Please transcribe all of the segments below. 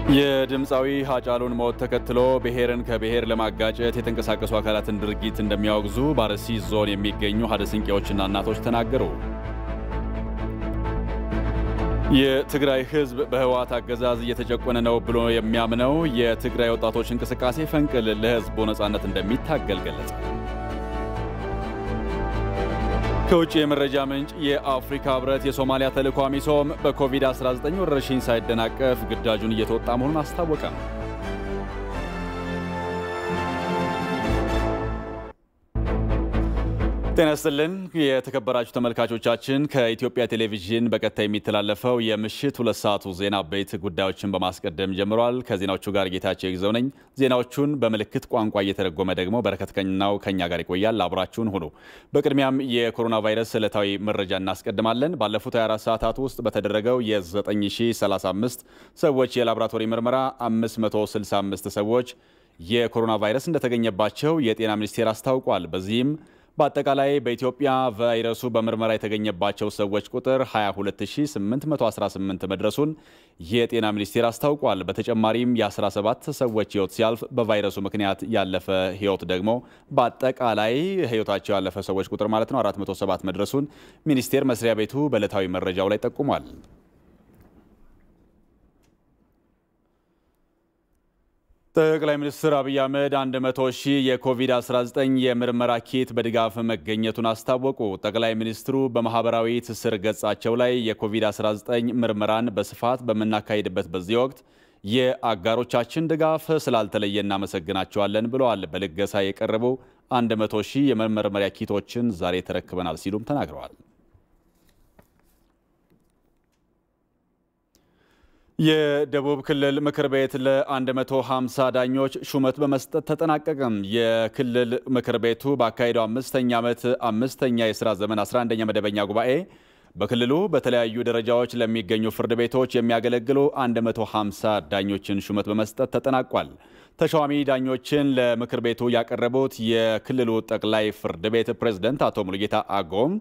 የድምጻዊ ሀጫሉን ሞት ተከትሎ ብሔርን ከብሔር ለማጋጨት የተንቀሳቀሱ አካላትን ድርጊት እንደሚያወግዙ በአርሲ ዞን የሚገኙ ሀደስንቄዎችና እናቶች ተናገሩ። የትግራይ ህዝብ በህወሓት አገዛዝ እየተጨቆነ ነው ብሎ የሚያምነው የትግራይ ወጣቶች እንቅስቃሴ ፈንቅል ለህዝቡ ነጻነት እንደሚታገል ገለጸ። ከውጭ የመረጃ ምንጭ የአፍሪካ ህብረት የሶማሊያ ተልዕኮ አሚሶም በኮቪድ-19 ወረርሽኝ ሳይደናቀፍ ግዳጁን እየተወጣ መሆኑን አስታወቀ። ጤና ይስጥልን የተከበራችሁ ተመልካቾቻችን ከኢትዮጵያ ቴሌቪዥን በቀጥታ የሚተላለፈው የምሽት 2 ሰዓቱ ዜና ቤት ጉዳዮችን በማስቀደም ጀምሯል። ከዜናዎቹ ጋር ጌታቸው ይግዘው ነኝ። ዜናዎቹን በምልክት ቋንቋ እየተረጎመ ደግሞ በረከትከኛው ከኛ ጋር ይቆያል። አብራችሁን ሁኑ። በቅድሚያም የኮሮና ቫይረስ ዕለታዊ መረጃ እናስቀድማለን። ባለፉት 24 ሰዓታት ውስጥ በተደረገው የ9035 ሰዎች የላቦራቶሪ ምርመራ 565 ሰዎች የኮሮና ቫይረስ እንደተገኘባቸው የጤና ሚኒስቴር አስታውቋል። በዚህም በአጠቃላይ በኢትዮጵያ ቫይረሱ በምርመራ የተገኘባቸው ሰዎች ቁጥር 22818 መድረሱን የጤና ሚኒስቴር አስታውቋል። በተጨማሪም የ17 ሰዎች ህይወት ሲያልፍ በቫይረሱ ምክንያት ያለፈ ህይወት ደግሞ በአጠቃላይ ህይወታቸው ያለፈ ሰዎች ቁጥር ማለት ነው 407 መድረሱን ሚኒስቴር መስሪያ ቤቱ በዕለታዊ መረጃው ላይ ጠቁሟል። ጠቅላይ ሚኒስትር አብይ አህመድ 100,000 የኮቪድ-19 የምርመራ ኪት በድጋፍ መገኘቱን አስታወቁ። ጠቅላይ ሚኒስትሩ በማህበራዊ ትስስር ገጻቸው ላይ የኮቪድ-19 ምርመራን በስፋት በመናካሄድበት በዚህ ወቅት የአጋሮቻችን ድጋፍ ስላልተለየ እናመሰግናቸዋለን ብለዋል። በልገሳ የቀረቡ 100,000 የመመርመሪያ ኪቶችን ዛሬ ተረክበናል ሲሉም ተናግረዋል። የደቡብ ክልል ምክር ቤት ለ150 ዳኞች ሹመት በመስጠት ተጠናቀቀ። የክልል ምክር ቤቱ ባካሄደው 5ኛ ዓመት 5ኛ የሥራ ዘመን 11ኛ መደበኛ ጉባኤ በክልሉ በተለያዩ ደረጃዎች ለሚገኙ ፍርድ ቤቶች የሚያገለግሉ 150 ዳኞችን ሹመት በመስጠት ተጠናቋል። ተሿሚ ዳኞችን ለምክር ቤቱ ያቀረቡት የክልሉ ጠቅላይ ፍርድ ቤት ፕሬዝዳንት አቶ ሙሉጌታ አጎም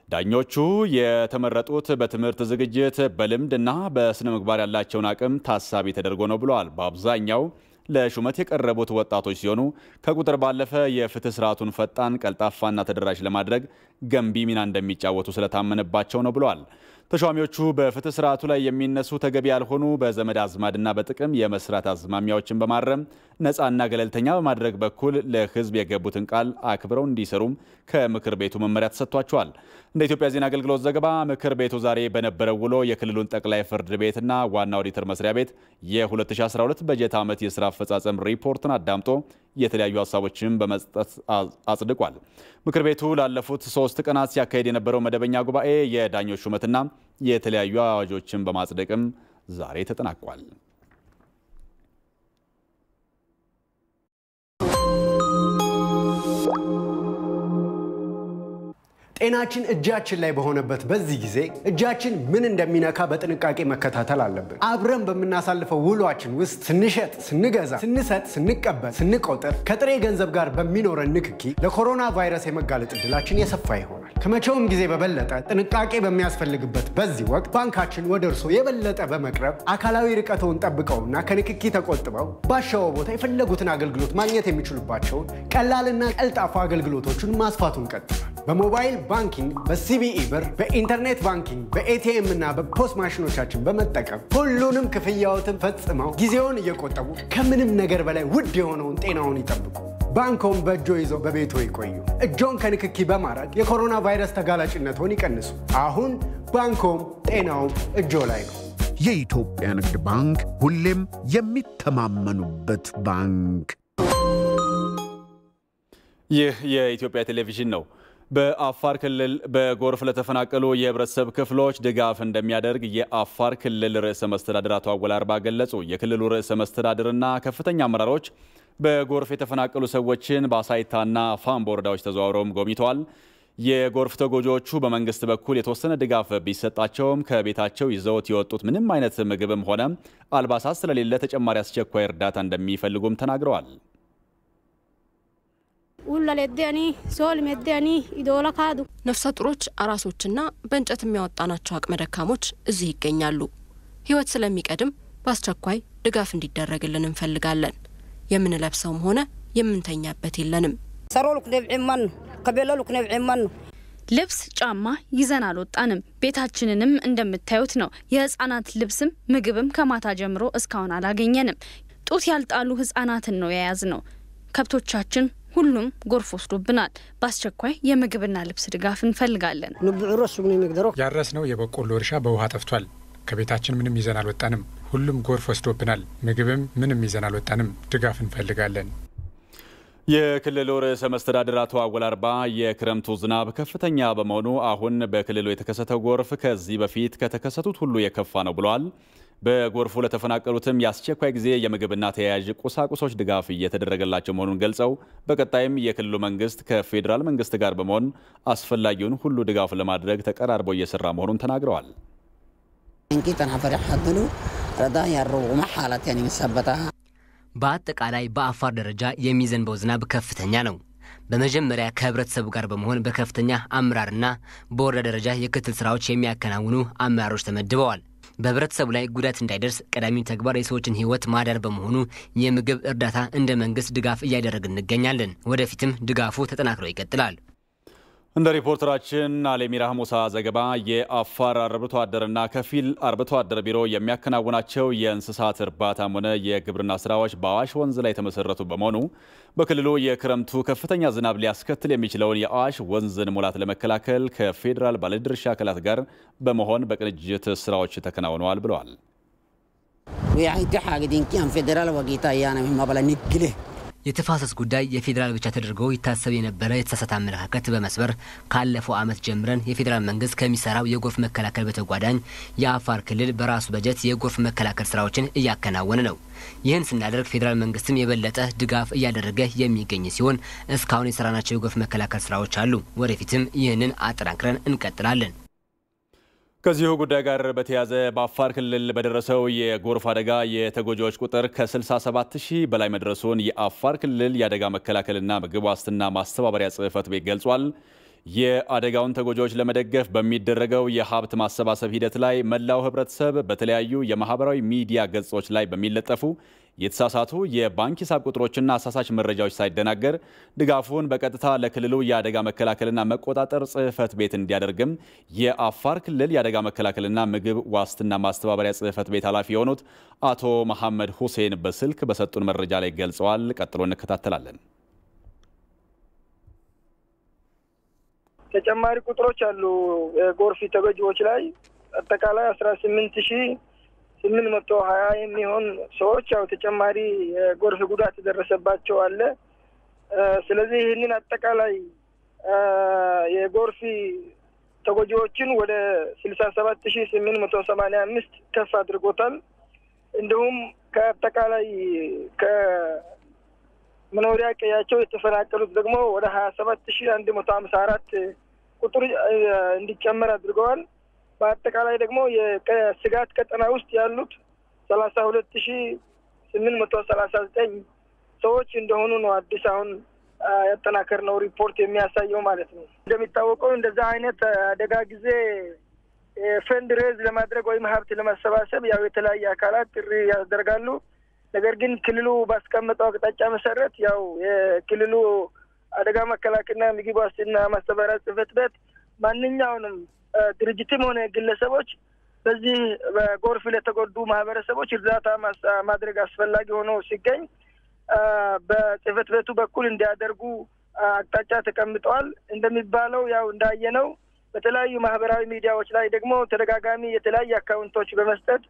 ዳኞቹ የተመረጡት በትምህርት ዝግጅት በልምድና በስነ ምግባር ያላቸውን አቅም ታሳቢ ተደርጎ ነው ብለዋል። በአብዛኛው ለሹመት የቀረቡት ወጣቶች ሲሆኑ ከቁጥር ባለፈ የፍትህ ስርዓቱን ፈጣን፣ ቀልጣፋና ተደራሽ ለማድረግ ገንቢ ሚና እንደሚጫወቱ ስለታመነባቸው ነው ብለዋል። ተሿሚዎቹ በፍትህ ስርዓቱ ላይ የሚነሱ ተገቢ ያልሆኑ በዘመድ አዝማድና በጥቅም የመስራት አዝማሚያዎችን በማረም ነፃና ገለልተኛ በማድረግ በኩል ለህዝብ የገቡትን ቃል አክብረው እንዲሰሩም ከምክር ቤቱ መመሪያ ተሰጥቷቸዋል። እንደ ኢትዮጵያ ዜና አገልግሎት ዘገባ ምክር ቤቱ ዛሬ በነበረው ውሎ የክልሉን ጠቅላይ ፍርድ ቤትና ዋና ኦዲተር መስሪያ ቤት የ2012 በጀት ዓመት የሥራ አፈጻጸም ሪፖርትን አዳምጦ የተለያዩ ሀሳቦችን በመስጠት አጽድቋል። ምክር ቤቱ ላለፉት 3 ቀናት ሲያካሄድ የነበረው መደበኛ ጉባኤ የዳኞች ሹመትና የተለያዩ አዋጆችን በማጽደቅም ዛሬ ተጠናቋል። ጤናችን እጃችን ላይ በሆነበት በዚህ ጊዜ እጃችን ምን እንደሚነካ በጥንቃቄ መከታተል አለብን። አብረን በመናሳልፈው ውሏችን ውስጥ ስንሸጥ፣ ስንገዛ፣ ስንሰጥ፣ ስንቀበል፣ ስንቆጥር ከጥሬ ገንዘብ ጋር በሚኖረን ንክኪ ለኮሮና ቫይረስ የመጋለጥ እድላችን የሰፋ ይሆናል። ከመቼውም ጊዜ በበለጠ ጥንቃቄ በሚያስፈልግበት በዚህ ወቅት ባንካችን ወደ እርሶ የበለጠ በመቅረብ አካላዊ ርቀቶን ጠብቀውና ከንክኪ ተቆጥበው ባሻው ቦታ የፈለጉትን አገልግሎት ማግኘት የሚችሉባቸውን ቀላልና ቀልጣፋ አገልግሎቶችን ማስፋቱን ቀጥሏል። በሞባይል ባንኪንግ፣ በሲቢኢ ብር፣ በኢንተርኔት ባንኪንግ፣ በኤቲኤም እና በፖስት ማሽኖቻችን በመጠቀም ሁሉንም ክፍያዎትን ፈጽመው ጊዜውን እየቆጠቡ ከምንም ነገር በላይ ውድ የሆነውን ጤናውን ይጠብቁ። ባንኮን በእጆ ይዘው በቤቶ ይቆዩ። እጆን ከንክኪ በማራቅ የኮሮና ቫይረስ ተጋላጭነትን ይቀንሱ። አሁን ባንኮም ጤናውም እጆ ላይ ነው። የኢትዮጵያ ንግድ ባንክ ሁሌም የሚተማመኑበት ባንክ። ይህ የኢትዮጵያ ቴሌቪዥን ነው። በአፋር ክልል በጎርፍ ለተፈናቀሉ የህብረተሰብ ክፍሎች ድጋፍ እንደሚያደርግ የአፋር ክልል ርዕሰ መስተዳድር አቶ አወል አርባ ገለጹ። የክልሉ ርዕሰ መስተዳድርና ከፍተኛ አመራሮች በጎርፍ የተፈናቀሉ ሰዎችን በአሳይታና ፋም ወረዳዎች ተዘዋውረው ጎብኝተዋል። የጎርፍ ተጎጂዎቹ በመንግስት በኩል የተወሰነ ድጋፍ ቢሰጣቸውም ከቤታቸው ይዘውት የወጡት ምንም አይነት ምግብም ሆነ አልባሳት ስለሌለ ተጨማሪ አስቸኳይ እርዳታ እንደሚፈልጉም ተናግረዋል። ነፍሰ ጡሮች፣ አራሶችና በእንጨት የሚያወጣናቸው አቅመ ደካሞች እዚህ ይገኛሉ። ህይወት ስለሚቀድም በአስቸኳይ ድጋፍ እንዲደረግልን እንፈልጋለን። የምንለብሰውም ሆነ የምንተኛበት የለንም። ሰሮልኩ ደብዒማን ከበለሉክ ነብዒማን ልብስ ጫማ ይዘን አልወጣንም። ቤታችንንም እንደምታዩት ነው። የህፃናት ልብስም ምግብም ከማታ ጀምሮ እስካሁን አላገኘንም። ጡት ያልጣሉ ህፃናትን ነው የያዝነው። ከብቶቻችን ሁሉም ጎርፍ ወስዶብናል። በአስቸኳይ የምግብና ልብስ ድጋፍ እንፈልጋለን። ያረስነው የበቆሎ እርሻ በውሃ ጠፍቷል። ከቤታችን ምንም ይዘን አልወጣንም። ሁሉም ጎርፍ ወስዶብናል። ምግብም ምንም ይዘን አልወጣንም። ድጋፍ እንፈልጋለን። የክልሉ ርዕሰ መስተዳድር አቶ አወል አርባ የክረምቱ ዝናብ ከፍተኛ በመሆኑ አሁን በክልሉ የተከሰተው ጎርፍ ከዚህ በፊት ከተከሰቱት ሁሉ የከፋ ነው ብለዋል። በጎርፉ ለተፈናቀሉትም የአስቸኳይ ጊዜ የምግብና ተያያዥ ቁሳቁሶች ድጋፍ እየተደረገላቸው መሆኑን ገልጸው በቀጣይም የክልሉ መንግስት ከፌዴራል መንግስት ጋር በመሆን አስፈላጊውን ሁሉ ድጋፍ ለማድረግ ተቀራርቦ እየሰራ መሆኑን ተናግረዋል። በአጠቃላይ በአፋር ደረጃ የሚዘንበው ዝናብ ከፍተኛ ነው። በመጀመሪያ ከህብረተሰቡ ጋር በመሆን በከፍተኛ አመራርና በወረዳ ደረጃ የክትትል ስራዎች የሚያከናውኑ አመራሮች ተመድበዋል። በህብረተሰቡ ላይ ጉዳት እንዳይደርስ ቀዳሚው ተግባር የሰዎችን ህይወት ማዳን በመሆኑ የምግብ እርዳታ እንደ መንግስት ድጋፍ እያደረግን እንገኛለን። ወደፊትም ድጋፉ ተጠናክሮ ይቀጥላል። እንደ ሪፖርተራችን አለሚራ ሙሳ ዘገባ የአፋር አርብቶ አደርና ከፊል አርብቶ አደር ቢሮ የሚያከናውናቸው የእንስሳት እርባታም ሆነ የግብርና ስራዎች በአዋሽ ወንዝ ላይ የተመሰረቱ በመሆኑ በክልሉ የክረምቱ ከፍተኛ ዝናብ ሊያስከትል የሚችለውን የአዋሽ ወንዝን ሙላት ለመከላከል ከፌዴራል ባለድርሻ አካላት ጋር በመሆን በቅንጅት ስራዎች ተከናውነዋል ብለዋል። የተፋሰስ ጉዳይ የፌዴራል ብቻ ተደርጎ ይታሰብ የነበረ የተሳሳተ አመለካከት በመስበር ካለፈው ዓመት ጀምረን የፌዴራል መንግስት ከሚሰራው የጎርፍ መከላከል በተጓዳኝ የአፋር ክልል በራሱ በጀት የጎርፍ መከላከል ስራዎችን እያከናወነ ነው። ይህን ስናደርግ ፌዴራል መንግስትም የበለጠ ድጋፍ እያደረገ የሚገኝ ሲሆን እስካሁን የሰራናቸው የጎርፍ መከላከል ስራዎች አሉ። ወደፊትም ይህንን አጠናክረን እንቀጥላለን። ከዚሁ ጉዳይ ጋር በተያያዘ በአፋር ክልል በደረሰው የጎርፍ አደጋ የተጎጂዎች ቁጥር ከ67000 በላይ መድረሱን የአፋር ክልል የአደጋ መከላከልና ምግብ ዋስትና ማስተባበሪያ ጽሕፈት ቤት ገልጿል። የአደጋውን ተጎጂዎች ለመደገፍ በሚደረገው የሀብት ማሰባሰብ ሂደት ላይ መላው ህብረተሰብ በተለያዩ የማህበራዊ ሚዲያ ገጾች ላይ በሚለጠፉ የተሳሳቱ የባንክ ሂሳብ ቁጥሮችና አሳሳች መረጃዎች ሳይደናገር ድጋፉን በቀጥታ ለክልሉ የአደጋ መከላከልና መቆጣጠር ጽሕፈት ቤት እንዲያደርግም የአፋር ክልል የአደጋ መከላከልና ምግብ ዋስትና ማስተባበሪያ ጽሕፈት ቤት ኃላፊ የሆኑት አቶ መሐመድ ሁሴን በስልክ በሰጡን መረጃ ላይ ገልጸዋል። ቀጥሎ እንከታተላለን። ተጨማሪ ቁጥሮች አሉ። ጎርፍ ተጎጂዎች ላይ አጠቃላይ 18820 የሚሆን ሰዎች ያው ተጨማሪ ጎርፍ ጉዳት ደረሰባቸው አለ። ስለዚህ ይህንን አጠቃላይ የጎርፍ ተጎጂዎችን ወደ 67885 ከፍ አድርጎታል። እንዲሁም ከአጠቃላይ ከመኖሪያ ቀያቸው የተፈናቀሉት ደግሞ ወደ 27154 ቁጥር እንዲጨመር አድርገዋል። በአጠቃላይ ደግሞ የስጋት ቀጠና ውስጥ ያሉት 32839 ሰዎች እንደሆኑ ነው አዲስ አሁን ያጠናከርነው ሪፖርት የሚያሳየው ማለት ነው። እንደሚታወቀው እንደዛ አይነት አደጋ ጊዜ ፈንድ ሬዝ ለማድረግ ወይም ሀብት ለማሰባሰብ ያው የተለያየ አካላት ጥሪ ያደርጋሉ። ነገር ግን ክልሉ ባስቀመጠው አቅጣጫ መሰረት ያው የክልሉ አደጋ መከላከልና ምግብ ዋስትና ማስተባበሪያ ጽሕፈት ቤት ማንኛውንም ድርጅትም ሆነ ግለሰቦች በዚህ በጎርፍ ለተጎዱ ማህበረሰቦች እርዳታ ማድረግ አስፈላጊ ሆኖ ሲገኝ በጽሕፈት ቤቱ በኩል እንዲያደርጉ አቅጣጫ ተቀምጠዋል። እንደሚባለው ያው እንዳየነው በተለያዩ ማህበራዊ ሚዲያዎች ላይ ደግሞ ተደጋጋሚ የተለያዩ አካውንቶች በመስጠት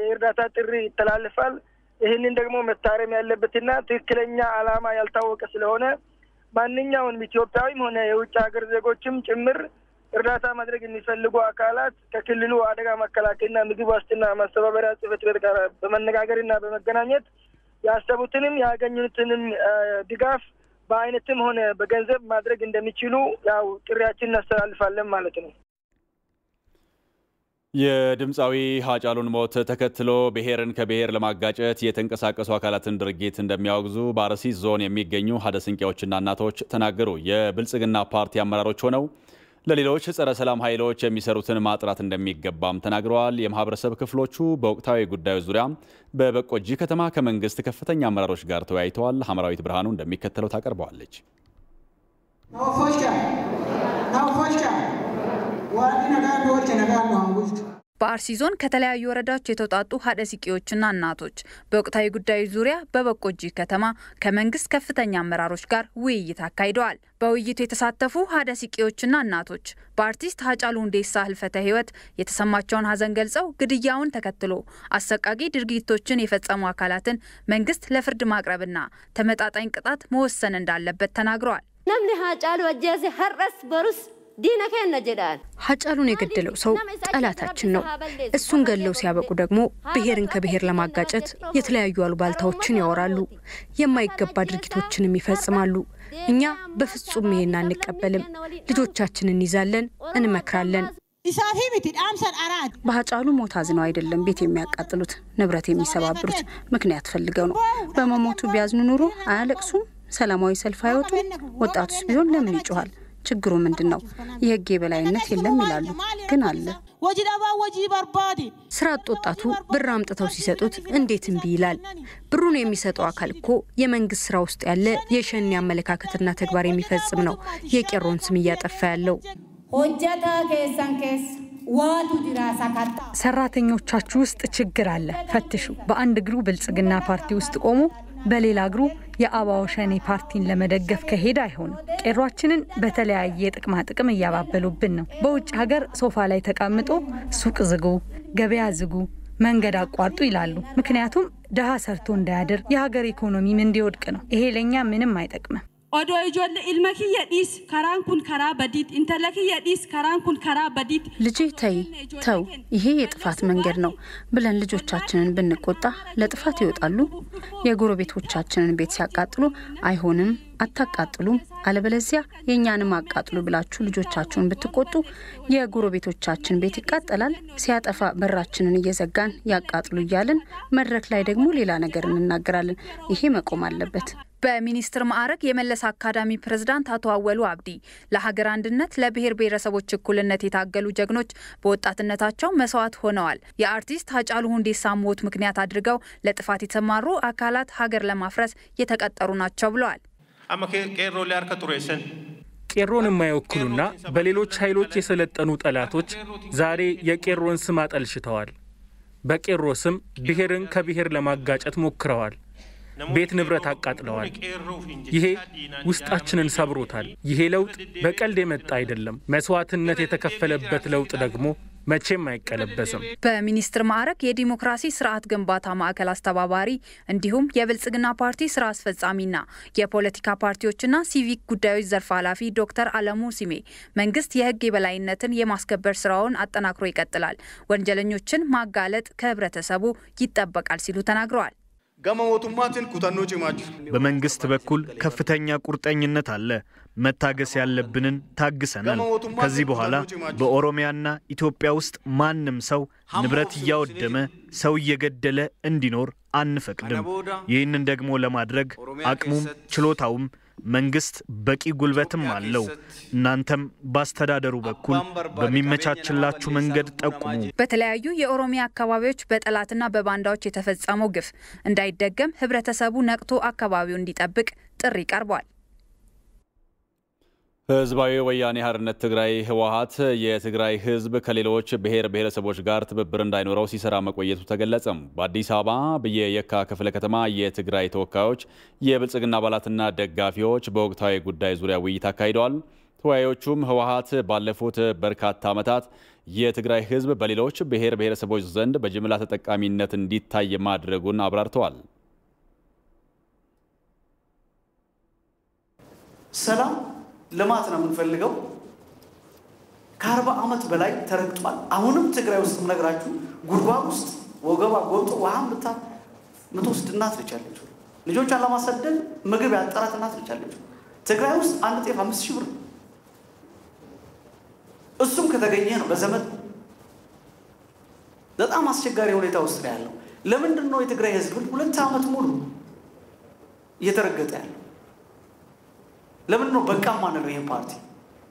የእርዳታ ጥሪ ይተላለፋል። ይህንን ደግሞ መታረም ያለበትና ትክክለኛ ዓላማ ያልታወቀ ስለሆነ ማንኛውንም ኢትዮጵያዊም ሆነ የውጭ ሀገር ዜጎችም ጭምር እርዳታ ማድረግ የሚፈልጉ አካላት ከክልሉ አደጋ መከላከልና ምግብ ዋስትና ማስተባበሪያ ጽሕፈት ቤት ጋር በመነጋገርና በመገናኘት ያሰቡትንም ያገኙትንም ድጋፍ በአይነትም ሆነ በገንዘብ ማድረግ እንደሚችሉ ያው ጥሪያችን እናስተላልፋለን ማለት ነው። የድምፃዊ ሃጫሉን ሞት ተከትሎ ብሔርን ከብሔር ለማጋጨት የተንቀሳቀሱ አካላትን ድርጊት እንደሚያወግዙ በአርሲ ዞን የሚገኙ ሀደ ስንቄዎችና እናቶች ተናገሩ። የብልጽግና ፓርቲ አመራሮች ሆነው ለሌሎች ጸረ ሰላም ኃይሎች የሚሰሩትን ማጥራት እንደሚገባም ተናግረዋል። የማህበረሰብ ክፍሎቹ በወቅታዊ ጉዳዮች ዙሪያ በበቆጂ ከተማ ከመንግስት ከፍተኛ አመራሮች ጋር ተወያይተዋል። ሐመራዊት ብርሃኑ እንደሚከተለው ታቀርበዋለች። በአርሲ ዞን ከተለያዩ ወረዳዎች የተውጣጡ ሀደ ሲቄዎችና እናቶች በወቅታዊ ጉዳዮች ዙሪያ በበቆጂ ከተማ ከመንግስት ከፍተኛ አመራሮች ጋር ውይይት አካሂደዋል። በውይይቱ የተሳተፉ ሀደ ሲቄዎችና እናቶች በአርቲስት ሃጫሉ ሁንዴሳ ህልፈተ ህይወት የተሰማቸውን ሀዘን ገልጸው ግድያውን ተከትሎ አሰቃቂ ድርጊቶችን የፈጸሙ አካላትን መንግስት ለፍርድ ማቅረብና ተመጣጣኝ ቅጣት መወሰን እንዳለበት ተናግረዋል። ነምኒ ሃጫሉ ወጀዘ ሀረስ በሩስ ሃጫሉን የገደለው ሰው ጠላታችን ነው። እሱን ገለው ሲያበቁ ደግሞ ብሔርን ከብሔር ለማጋጨት የተለያዩ አሉባልታዎችን ያወራሉ፣ የማይገባ ድርጊቶችንም ይፈጽማሉ። እኛ በፍጹም ይሄን አንቀበልም። ልጆቻችንን ይዛለን እንመክራለን። በሃጫሉ ሞት አዝነው አይደለም ቤት የሚያቃጥሉት ንብረት የሚሰባብሩት፣ ምክንያት ፈልገው ነው። በመሞቱ ቢያዝኑ ኑሮ አያለቅሱም፣ ሰላማዊ ሰልፍ አይወጡም። ወጣቱስ ቢሆን ለምን ይጮሃል? ችግሩ ምንድነው? የህግ የበላይነት የለም ይላሉ፣ ግን አለ። ስራ አጥ ወጣቱ ብር አምጥተው ሲሰጡት እንዴት እምቢ ይላል? ብሩን የሚሰጠው አካል እኮ የመንግስት ስራ ውስጥ ያለ የሸኔ አመለካከትና ተግባር የሚፈጽም ነው የቄሮን ስም እያጠፋ ያለው። ሰራተኞቻችሁ ውስጥ ችግር አለ፣ ፈትሹ። በአንድ እግሩ ብልጽግና ፓርቲ ውስጥ ቆሞ በሌላ እግሩ የአባው ሸኔ ፓርቲን ለመደገፍ ከሄደ አይሆንም። ቄሯችንን በተለያየ ጥቅም እያባበሉብን ነው። በውጭ ሀገር ሶፋ ላይ ተቀምጦ ሱቅ ዝጉ፣ ገበያ ዝጉ፣ መንገድ አቋርጡ ይላሉ። ምክንያቱም ደሃ ሰርቶ እንዳያድር የሀገር ኢኮኖሚም እንዲወድቅ ነው። ይሄ ለኛ ምንም አይጠቅምም። ኦዶ ኢጆለ ኢልመኪየ ዲስ ካራንኩን ካራ በዲት ኢንተለኪየ ዲስ ካራንኩን ካራ በዲት ልጄ ተው ይሄ የጥፋት መንገድ ነው ብለን ልጆቻችንን ብንቆጣ ለጥፋት ይወጣሉ። የጎረቤቶቻችንን ቤት ሲያቃጥሉ አይሆንም አታቃጥሉም አለበለዚያ የኛንም አቃጥሉ ብላችሁ ልጆቻችሁን ብትቆጡ የጎረቤቶቻችን ቤት ይቃጠላል። ሲያጠፋ በራችንን እየዘጋን ያቃጥሉ እያልን መድረክ ላይ ደግሞ ሌላ ነገር እንናገራለን። ይሄ መቆም አለበት። በሚኒስትር ማዕረግ የመለስ አካዳሚ ፕሬዝዳንት አቶ አወሉ አብዲ ለሀገር አንድነት ለብሔር ብሔረሰቦች እኩልነት የታገሉ ጀግኖች በወጣትነታቸው መስዋዕት ሆነዋል። የአርቲስት ሃጫሉ ሁንዴሳ ሞት ምክንያት አድርገው ለጥፋት የተማሩ አካላት ሀገር ለማፍረስ የተቀጠሩ ናቸው ብለዋል። ቄሮን የማይወክሉና በሌሎች ኃይሎች የሰለጠኑ ጠላቶች ዛሬ የቄሮን ስም አጠልሽተዋል። በቄሮ ስም ብሔርን ከብሔር ለማጋጨት ሞክረዋል። ቤት ንብረት አቃጥለዋል። ይሄ ውስጣችንን ሰብሮታል። ይሄ ለውጥ በቀልድ የመጣ አይደለም። መስዋዕትነት የተከፈለበት ለውጥ ደግሞ መቼም አይቀለበስም። በሚኒስትር ማዕረግ የዲሞክራሲ ስርዓት ግንባታ ማዕከል አስተባባሪ እንዲሁም የብልጽግና ፓርቲ ስራ አስፈጻሚና የፖለቲካ ፓርቲዎችና ሲቪክ ጉዳዮች ዘርፍ ኃላፊ ዶክተር አለሙ ሲሜ መንግስት የህግ የበላይነትን የማስከበር ስራውን አጠናክሮ ይቀጥላል፣ ወንጀለኞችን ማጋለጥ ከህብረተሰቡ ይጠበቃል ሲሉ ተናግረዋል። በመንግስት በኩል ከፍተኛ ቁርጠኝነት አለ። መታገስ ያለብንን ታግሰናል። ከዚህ በኋላ በኦሮሚያና ኢትዮጵያ ውስጥ ማንም ሰው ንብረት ያወደመ ሰው እየገደለ እንዲኖር አንፈቅድም። ይህንን ደግሞ ለማድረግ አቅሙም ችሎታውም መንግስት በቂ ጉልበትም አለው። እናንተም ባስተዳደሩ በኩል በሚመቻችላችሁ መንገድ ጠቁሙ። በተለያዩ የኦሮሚያ አካባቢዎች በጠላትና በባንዳዎች የተፈጸመው ግፍ እንዳይደገም ህብረተሰቡ ነቅቶ አካባቢውን እንዲጠብቅ ጥሪ ቀርቧል። ህዝባዊ ወያኔ ሓርነት ትግራይ ህወሓት የትግራይ ህዝብ ከሌሎች ብሔር ብሔረሰቦች ጋር ትብብር እንዳይኖረው ሲሰራ መቆየቱ ተገለጸ። በአዲስ አበባ የየካ ክፍለ ከተማ የትግራይ ተወካዮች፣ የብልጽግና አባላትና ደጋፊዎች በወቅታዊ ጉዳይ ዙሪያ ውይይት አካሂደዋል። ተወያዮቹም ህወሓት ባለፉት በርካታ ዓመታት የትግራይ ህዝብ በሌሎች ብሔር ብሔረሰቦች ዘንድ በጅምላ ተጠቃሚነት እንዲታይ ማድረጉን አብራርተዋል። ሰላም ልማት ነው የምንፈልገው። ከ40 ዓመት በላይ ተረግጧል። አሁንም ትግራይ ውስጥ ምነግራችሁ ጉድጓድ ውስጥ ወገባ ጎልጦ ውሃም ምትወስድ እናት ነች ያለችው። ልጆቿን ለማሰደድ ምግብ ያጠራት እናት ነች ያለችው። ትግራይ ውስጥ አንድ ጤፍ 5000 ብር፣ እሱም ከተገኘ ነው በዘመን። በጣም አስቸጋሪ ሁኔታ ውስጥ ነው ያለው። ለምንድን ነው የትግራይ ህዝብ 2 ዓመት ሙሉ እየተረገጠ ያለው? ለምን ነው በቃ ማነው ይሄን ፓርቲ?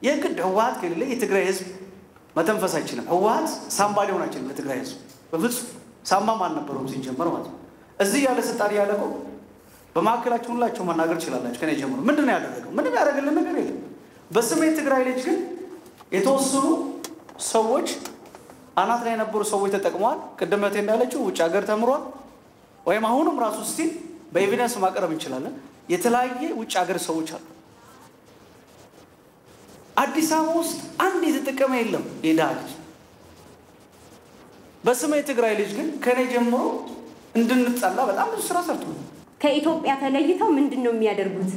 የግድ ህወሓት ከሌለ የትግራይ ህዝብ መተንፈስ አይችልም። ህወሓት ሳምባ ሊሆን አይችልም ለትግራይ ህዝብ በፍጹም ሳምባም አልነበረውም ሲጀመር ማለት ነው። እዚህ ያለ ስልጣን ያለቀው በማዕከላችሁ ሁላችሁ መናገር ትችላላችሁ ከኔ ጀምሮ ምንድነው ያደረገው? ምንም ያደረገልን ነገር የለም። በስሜ ትግራይ ልጅ ግን የተወሰኑ ሰዎች አናት ላይ የነበሩ ሰዎች ተጠቅመዋል። ቅድም እህቴ እንዳለችው ውጭ ሀገር ተምሯል ወይም አሁንም ራሱ ስቲል በኤቪደንስ ማቅረብ እንችላለን። የተለያየ ውጭ ሀገር ሰዎች አሉ። አዲስ አበባ ውስጥ አንድ የተጠቀመ የለም የድሃ ልጅ። በስሜ ትግራይ ልጅ ግን ከኔ ጀምሮ እንድንጠላ በጣም ብዙ ስራ ሰርቷል። ከኢትዮጵያ ተለይተው ምንድነው የሚያደርጉት?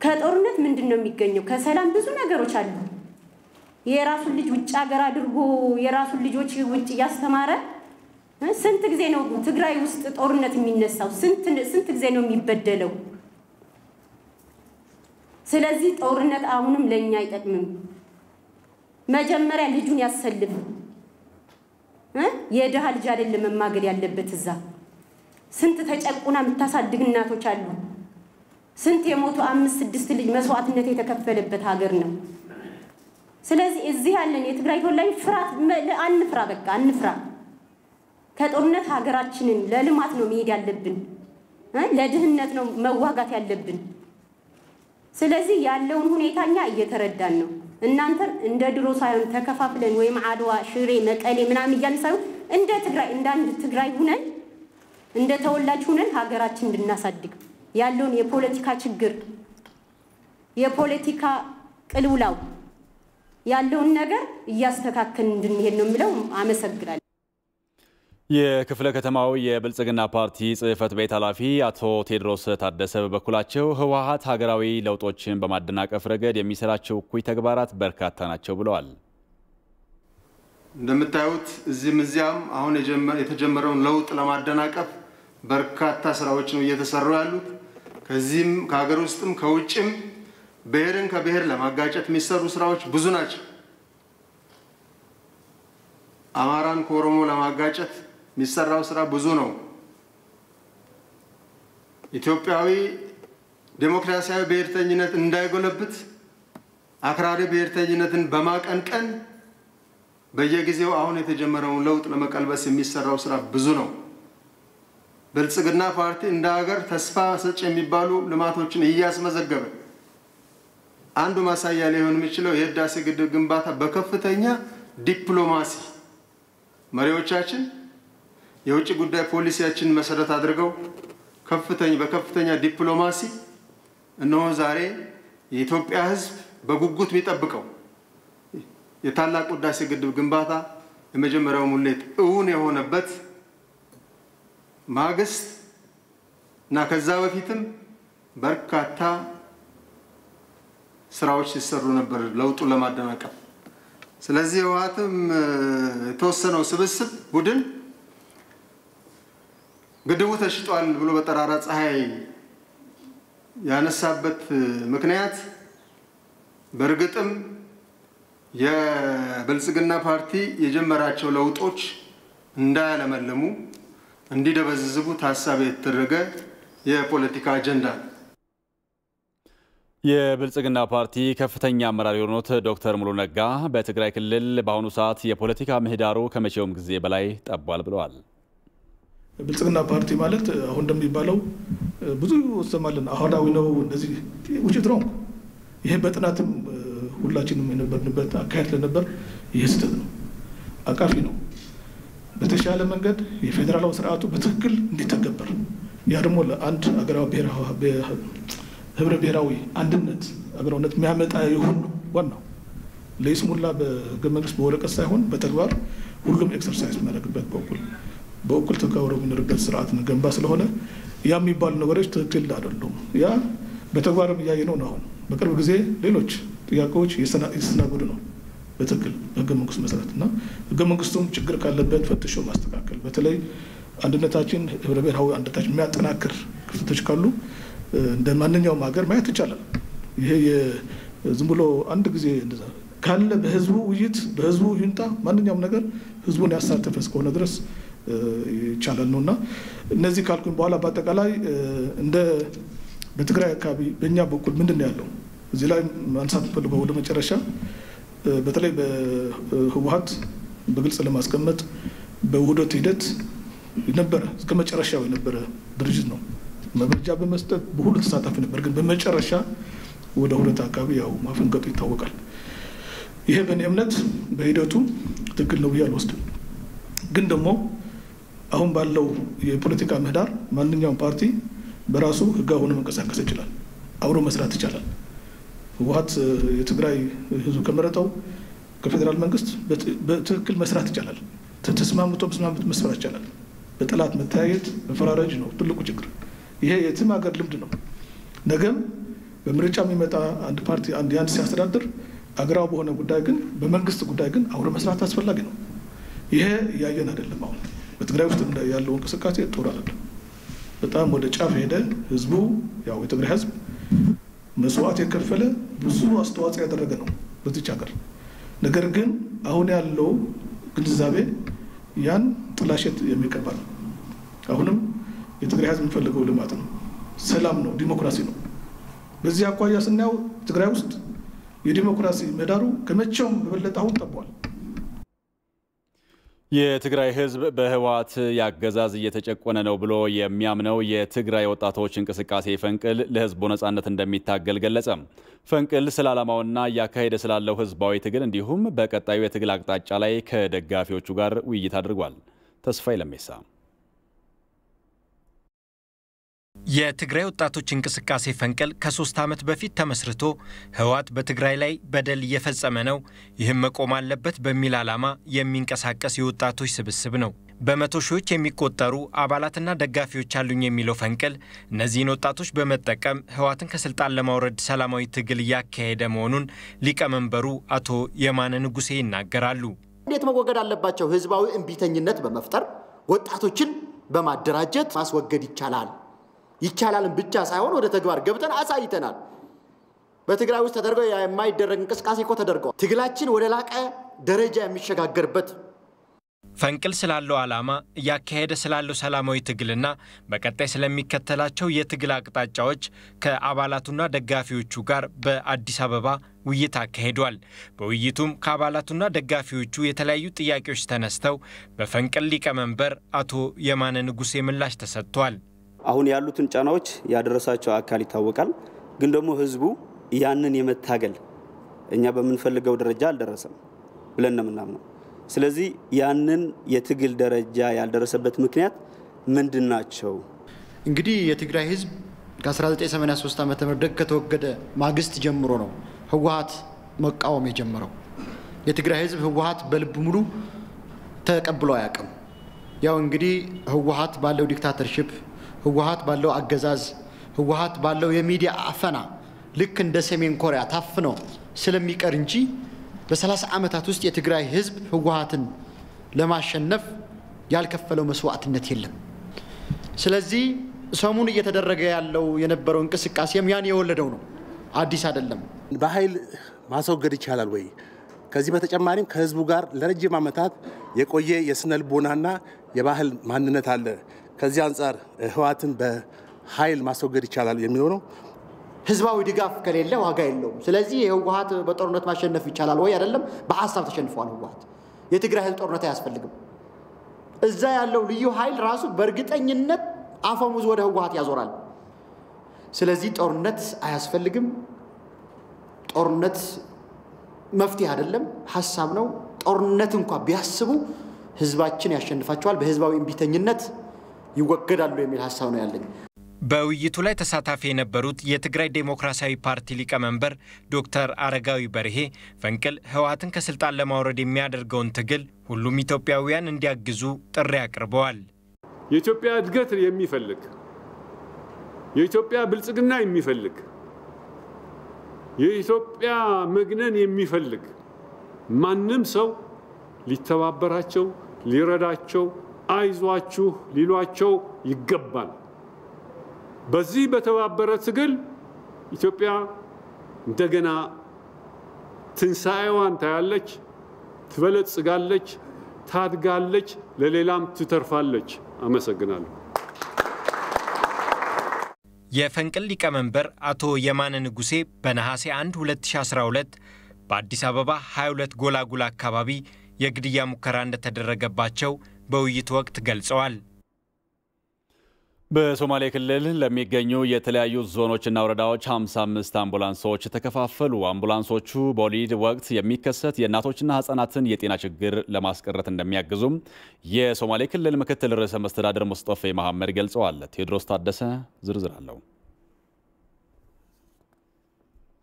ከጦርነት ምንድነው የሚገኘው? ከሰላም ብዙ ነገሮች አሉ። የራሱን ልጅ ውጭ ሀገር አድርጎ የራሱን ልጆች ውጭ ያስተማረ ስንት ጊዜ ነው ትግራይ ውስጥ ጦርነት የሚነሳው? ስንት ጊዜ ነው የሚበደለው? ስለዚህ ጦርነት አሁንም ለኛ አይጠቅምም። መጀመሪያ ልጁን ያሰልፍ። የድሃ ልጅ አይደለም መማገድ ያለበት እዛ። ስንት ተጨቁና የምታሳድግ እናቶች አሉ። ስንት የሞቱ 5-6 ልጅ መስዋዕትነት የተከፈለበት ሀገር ነው። ስለዚህ እዚህ ያለን የትግራይ ተወላጅ ፍራት አንፍራ፣ በቃ አንፍራ። ከጦርነት ሀገራችንን ለልማት ነው መሄድ ያለብን። ለድህነት ነው መዋጋት ያለብን። ስለዚህ ያለውን ሁኔታኛ እየተረዳን ነው። እናንተን እንደ ድሮ ሳይሆን ተከፋፍለን ወይም አድዋ፣ ሽሬ፣ መቀሌ ምናምን እያልን ሳይሆን እንደ ትግራይ እንደ አንድ ትግራይ ሁነን እንደ ተወላጅ ሁነን ሀገራችን እንድናሳድግ ያለውን የፖለቲካ ችግር የፖለቲካ ቅልውላው ያለውን ነገር እያስተካከልን እንድንሄድ ነው የምለው። አመሰግናለሁ። የክፍለ ከተማው የብልጽግና ፓርቲ ጽህፈት ቤት ኃላፊ አቶ ቴድሮስ ታደሰ በበኩላቸው ህወሓት ሀገራዊ ለውጦችን በማደናቀፍ ረገድ የሚሰራቸው እኩይ ተግባራት በርካታ ናቸው ብለዋል። እንደምታዩት እዚህም እዚያም አሁን የተጀመረውን ለውጥ ለማደናቀፍ በርካታ ስራዎች ነው እየተሰሩ ያሉት። ከዚህም ከሀገር ውስጥም ከውጭም ብሔርን ከብሔር ለማጋጨት የሚሰሩ ስራዎች ብዙ ናቸው። አማራን ከኦሮሞ ለማጋጨት የሚሰራው ስራ ብዙ ነው። ኢትዮጵያዊ ዴሞክራሲያዊ ብሔርተኝነት እንዳይጎለብት አክራሪ ብሔርተኝነትን በማቀንቀን በየጊዜው አሁን የተጀመረውን ለውጥ ለመቀልበስ የሚሰራው ስራ ብዙ ነው። ብልጽግና ፓርቲ እንደ ሀገር ተስፋ ሰጭ የሚባሉ ልማቶችን እያስመዘገበ አንዱ ማሳያ ሊሆን የሚችለው የህዳሴ ግድብ ግንባታ በከፍተኛ ዲፕሎማሲ መሪዎቻችን የውጭ ጉዳይ ፖሊሲያችን መሰረት አድርገው በከፍተኛ ዲፕሎማሲ እነሆ ዛሬ የኢትዮጵያ ህዝብ በጉጉት የሚጠብቀው የታላቁ ህዳሴ ግድብ ግንባታ የመጀመሪያው ሙሌት እውን የሆነበት ማግስት እና ከዛ በፊትም በርካታ ስራዎች ሲሰሩ ነበር ለውጡን ለማደናቀፍ። ስለዚህ ህወሓትም የተወሰነው ስብስብ ቡድን ግድቡ ተሽጧል ብሎ በጠራራ ፀሐይ ያነሳበት ምክንያት በእርግጥም የብልጽግና ፓርቲ የጀመራቸው ለውጦች እንዳያለመልሙ እንዲደበዝዙ ታሳቢ የተደረገ የፖለቲካ አጀንዳ ነው። የብልጽግና ፓርቲ ከፍተኛ አመራር የሆኑት ዶክተር ሙሉ ነጋ በትግራይ ክልል በአሁኑ ሰዓት የፖለቲካ ምህዳሩ ከመቼውም ጊዜ በላይ ጠቧል ብለዋል። ብልጽግና ፓርቲ ማለት አሁን እንደሚባለው ብዙ ወሰማለን አሁዳዊ ነው እንደዚህ ውጭት ነው። ይሄ በጥናትም ሁላችንም የነበርንበት አካሄድ ለነበር ይሄ ስህተት ነው፣ አቃፊ ነው። በተሻለ መንገድ የፌዴራላዊ ስርዓቱ በትክክል እንዲተገበር ያ ደግሞ ለአንድ አገራዊ ህብረ ብሔራዊ አንድነት አገራዊነት የሚያመጣ ይሁን ዋናው ለይስሙላ በህገ መንግስት በወረቀት ሳይሆን በተግባር ሁሉም ኤክሰርሳይዝ የሚያደርግበት በእኩል ተከባብረው የሚኖርበት ስርዓት ገንባ ስለሆነ ያ የሚባሉ ነገሮች ትክክል አይደሉም። ያ በተግባርም እያየነው ነው። አሁን በቅርብ ጊዜ ሌሎች ጥያቄዎች የተስተናገዱ ነው በትክክል በህገ መንግስቱ መሰረት እና ህገ መንግስቱም ችግር ካለበት ፈትሾ ማስተካከል በተለይ አንድነታችን ህብረ ብሔራዊ አንድነታችን የሚያጠናክር ክፍተቶች ካሉ እንደ ማንኛውም ሀገር ማየት ይቻላል። ይሄ ዝም ብሎ አንድ ጊዜ እንደዛ ካለ በህዝቡ ውይይት በህዝቡ ይሁንታ ማንኛውም ነገር ህዝቡን ያሳተፈ እስከሆነ ድረስ ይቻላል ነውና እነዚህ ካልኩኝ በኋላ በአጠቃላይ እንደ በትግራይ አካባቢ በእኛ በኩል ምንድን ያለው እዚህ ላይ ማንሳት ፈልገው ወደ መጨረሻ በተለይ በህወሓት በግልጽ ለማስቀመጥ በውህደት ሂደት የነበረ እስከ መጨረሻው የነበረ ድርጅት ነው። መረጃ በመስጠት በሁሉ ተሳታፊ ነበር። ግን በመጨረሻ ወደ ውህደት አካባቢ ያው ማፈንገጡ ይታወቃል። ይሄ በእኔ እምነት በሂደቱ ትክክል ነው ብዬ አልወስድም። ግን ደግሞ አሁን ባለው የፖለቲካ ምህዳር ማንኛውም ፓርቲ በራሱ ህጋዊ ሆኖ መንቀሳቀስ ይችላል፣ አብሮ መስራት ይችላል። ህወሓት የትግራይ ህዝብ ከመረጠው ከፌዴራል መንግስት በትክክል መስራት ይችላል። ተስማምቶ መስራት ይችላል። በጠላት መተያየት መፈራረጅ ነው ትልቁ ችግር። ይሄ የትም ሀገር ልምድ ነው። ነገም በምርጫ የሚመጣ አንድ ፓርቲ አንድ ሲያስተዳድር አገራው በሆነ ጉዳይ ግን በመንግስት ጉዳይ ግን አብሮ መስራት አስፈላጊ ነው። ይሄ እያየን አይደለም። አሁን በትግራይ ውስጥ ያለው እንቅስቃሴ ጥሩ አይደለም። በጣም ወደ ጫፍ ሄደ። ህዝቡ ያው የትግራይ ህዝብ መስዋዕት የከፈለ ብዙ አስተዋጽኦ ያደረገ ነው በዚህ ሀገር። ነገር ግን አሁን ያለው ግንዛቤ ያን ጥላሸት የሚቀባ ነው። አሁንም የትግራይ ህዝብ የሚፈልገው ልማት ነው፣ ሰላም ነው፣ ዲሞክራሲ ነው። በዚህ አኳያ ስናየው ትግራይ ውስጥ የዲሞክራሲ ምህዳሩ ከመቼውም በበለጠ አሁን ጠቧል። የትግራይ ህዝብ በህወሓት ያገዛዝ እየተጨቆነ ነው ብሎ የሚያምነው የትግራይ ወጣቶች እንቅስቃሴ ፈንቅል ለህዝቡ ነጻነት እንደሚታገል ገለጸ። ፈንቅል ስለ ዓላማውና እያካሄደ ስላለው ህዝባዊ ትግል እንዲሁም በቀጣዩ የትግል አቅጣጫ ላይ ከደጋፊዎቹ ጋር ውይይት አድርጓል። ተስፋዬ ለሜሳ የትግራይ ወጣቶች እንቅስቃሴ ፈንቅል ከ3 ዓመት በፊት ተመስርቶ ህወሓት በትግራይ ላይ በደል እየፈጸመ ነው፣ ይህም መቆም አለበት በሚል ዓላማ የሚንቀሳቀስ የወጣቶች ስብስብ ነው። በመቶ ሺዎች የሚቆጠሩ አባላትና ደጋፊዎች አሉኝ የሚለው ፈንቅል እነዚህን ወጣቶች በመጠቀም ህወሓትን ከስልጣን ለማውረድ ሰላማዊ ትግል እያካሄደ መሆኑን ሊቀመንበሩ አቶ የማነ ንጉሴ ይናገራሉ። እንዴት መወገድ አለባቸው? ህዝባዊ እምቢተኝነት በመፍጠር ወጣቶችን በማደራጀት ማስወገድ ይቻላልን ብቻ ሳይሆን ወደ ተግባር ገብተን አሳይተናል። በትግራይ ውስጥ ተደርገው የማይደረግ እንቅስቃሴ እኮ ተደርገው ትግላችን ወደ ላቀ ደረጃ የሚሸጋገርበት ፈንቅል ስላለው ዓላማ እያካሄደ ስላለው ሰላማዊ ትግልና በቀጣይ ስለሚከተላቸው የትግል አቅጣጫዎች ከአባላቱና ደጋፊዎቹ ጋር በአዲስ አበባ ውይይት አካሂዷል። በውይይቱም ከአባላቱና ደጋፊዎቹ የተለያዩ ጥያቄዎች ተነስተው በፈንቅል ሊቀመንበር አቶ የማነ ንጉሴ ምላሽ ተሰጥቷል። አሁን ያሉትን ጫናዎች ያደረሳቸው አካል ይታወቃል። ግን ደግሞ ህዝቡ ያንን የመታገል እኛ በመንፈልገው ደረጃ አልደረሰም ብለን ነው የምናምነው። ስለዚህ ያንን የትግል ደረጃ ያልደረሰበት ምክንያት ምንድናቸው? እንግዲህ የትግራይ ህዝብ ከ1983 ዓመተ ምህረት ከተወገደ ማግስት ጀምሮ ነው ህወሓት መቃወም የጀመረው። የትግራይ ህዝብ ህወሓት በልብ ሙሉ ተቀብሎ አያውቅም። ያው እንግዲህ ህወሓት ባለው ዲክታተርሺፕ ህወሓት ባለው አገዛዝ ህወሓት ባለው የሚዲያ አፈና ልክ እንደ ሰሜን ኮሪያ ታፍኖ ስለሚቀር እንጂ በ30 ዓመታት ውስጥ የትግራይ ህዝብ ህወሓትን ለማሸነፍ ያልከፈለው መስዋዕትነት የለም። ስለዚህ ሰሞኑን እየተደረገ ያለው የነበረው እንቅስቃሴም ያን የወለደው ነው፣ አዲስ አይደለም። በኃይል ማስወገድ ይቻላል ወይ? ከዚህ በተጨማሪም ከህዝቡ ጋር ለረጅም ዓመታት የቆየ የስነልቦናና የባህል ማንነት አለ። ከዚህ አንፃር ህወሓትን በኃይል ማስወገድ ይቻላል የሚለው ነው። ህዝባዊ ድጋፍ ከሌለ ዋጋ የለውም። ስለዚህ ህወሓት በጦርነት ማሸነፍ ይቻላል ወይ? አይደለም። በሐሳብ ተሸንፏል ህወሓት። የትግራይ ህዝብ ጦርነት አያስፈልግም። እዛ ያለው ልዩ ኃይል ራሱ በእርግጠኝነት አፈሙዝ ወደ ህወሓት ያዞራል። ስለዚህ ጦርነት አያስፈልግም። ጦርነት መፍትሄ አይደለም፣ ሐሳብ ነው። ጦርነት እንኳን ቢያስቡ ህዝባችን ያሸንፋቸዋል፣ በህዝባዊ እምቢተኝነት ይወገዳሉ የሚል ሐሳብ ነው ያለኝ። በውይይቱ ላይ ተሳታፊ የነበሩት የትግራይ ዴሞክራሲያዊ ፓርቲ ሊቀመንበር ዶክተር አረጋዊ በርሄ ፈንቅል ህወሓትን ከስልጣን ለማውረድ የሚያደርገውን ትግል ሁሉም ኢትዮጵያውያን እንዲያግዙ ጥሪ አቅርበዋል። የኢትዮጵያ እድገት የሚፈልግ የኢትዮጵያ ብልጽግና የሚፈልግ የኢትዮጵያ መግነን የሚፈልግ ማንም ሰው ሊተባበራቸው ሊረዳቸው አይዟችሁ ሊሏቸው ይገባል። በዚህ በተባበረ ትግል ኢትዮጵያ እንደገና ትንሳኤዋን ታያለች፣ ትበለጽጋለች፣ ታድጋለች፣ ለሌላም ትተርፋለች። አመሰግናለሁ። የፈንቅል ሊቀመንበር አቶ የማነ ንጉሴ በነሐሴ 1 2012 በአዲስ አበባ 22 ጎላጉላ አካባቢ የግድያ ሙከራ እንደተደረገባቸው በውይይት ወቅት ገልጸዋል። በሶማሌ ክልል ለሚገኙ የተለያዩ ዞኖችና ወረዳዎች 55 አምቡላንሶች ተከፋፈሉ። አምቡላንሶቹ በወሊድ ወቅት የሚከሰት የእናቶችና ህጻናትን የጤና ችግር ለማስቀረት እንደሚያግዙም የሶማሌ ክልል ምክትል ርዕሰ መስተዳድር ሙስጠፌ መሐመድ ገልጸዋል። ቴዎድሮስ ታደሰ ዝርዝር አለው።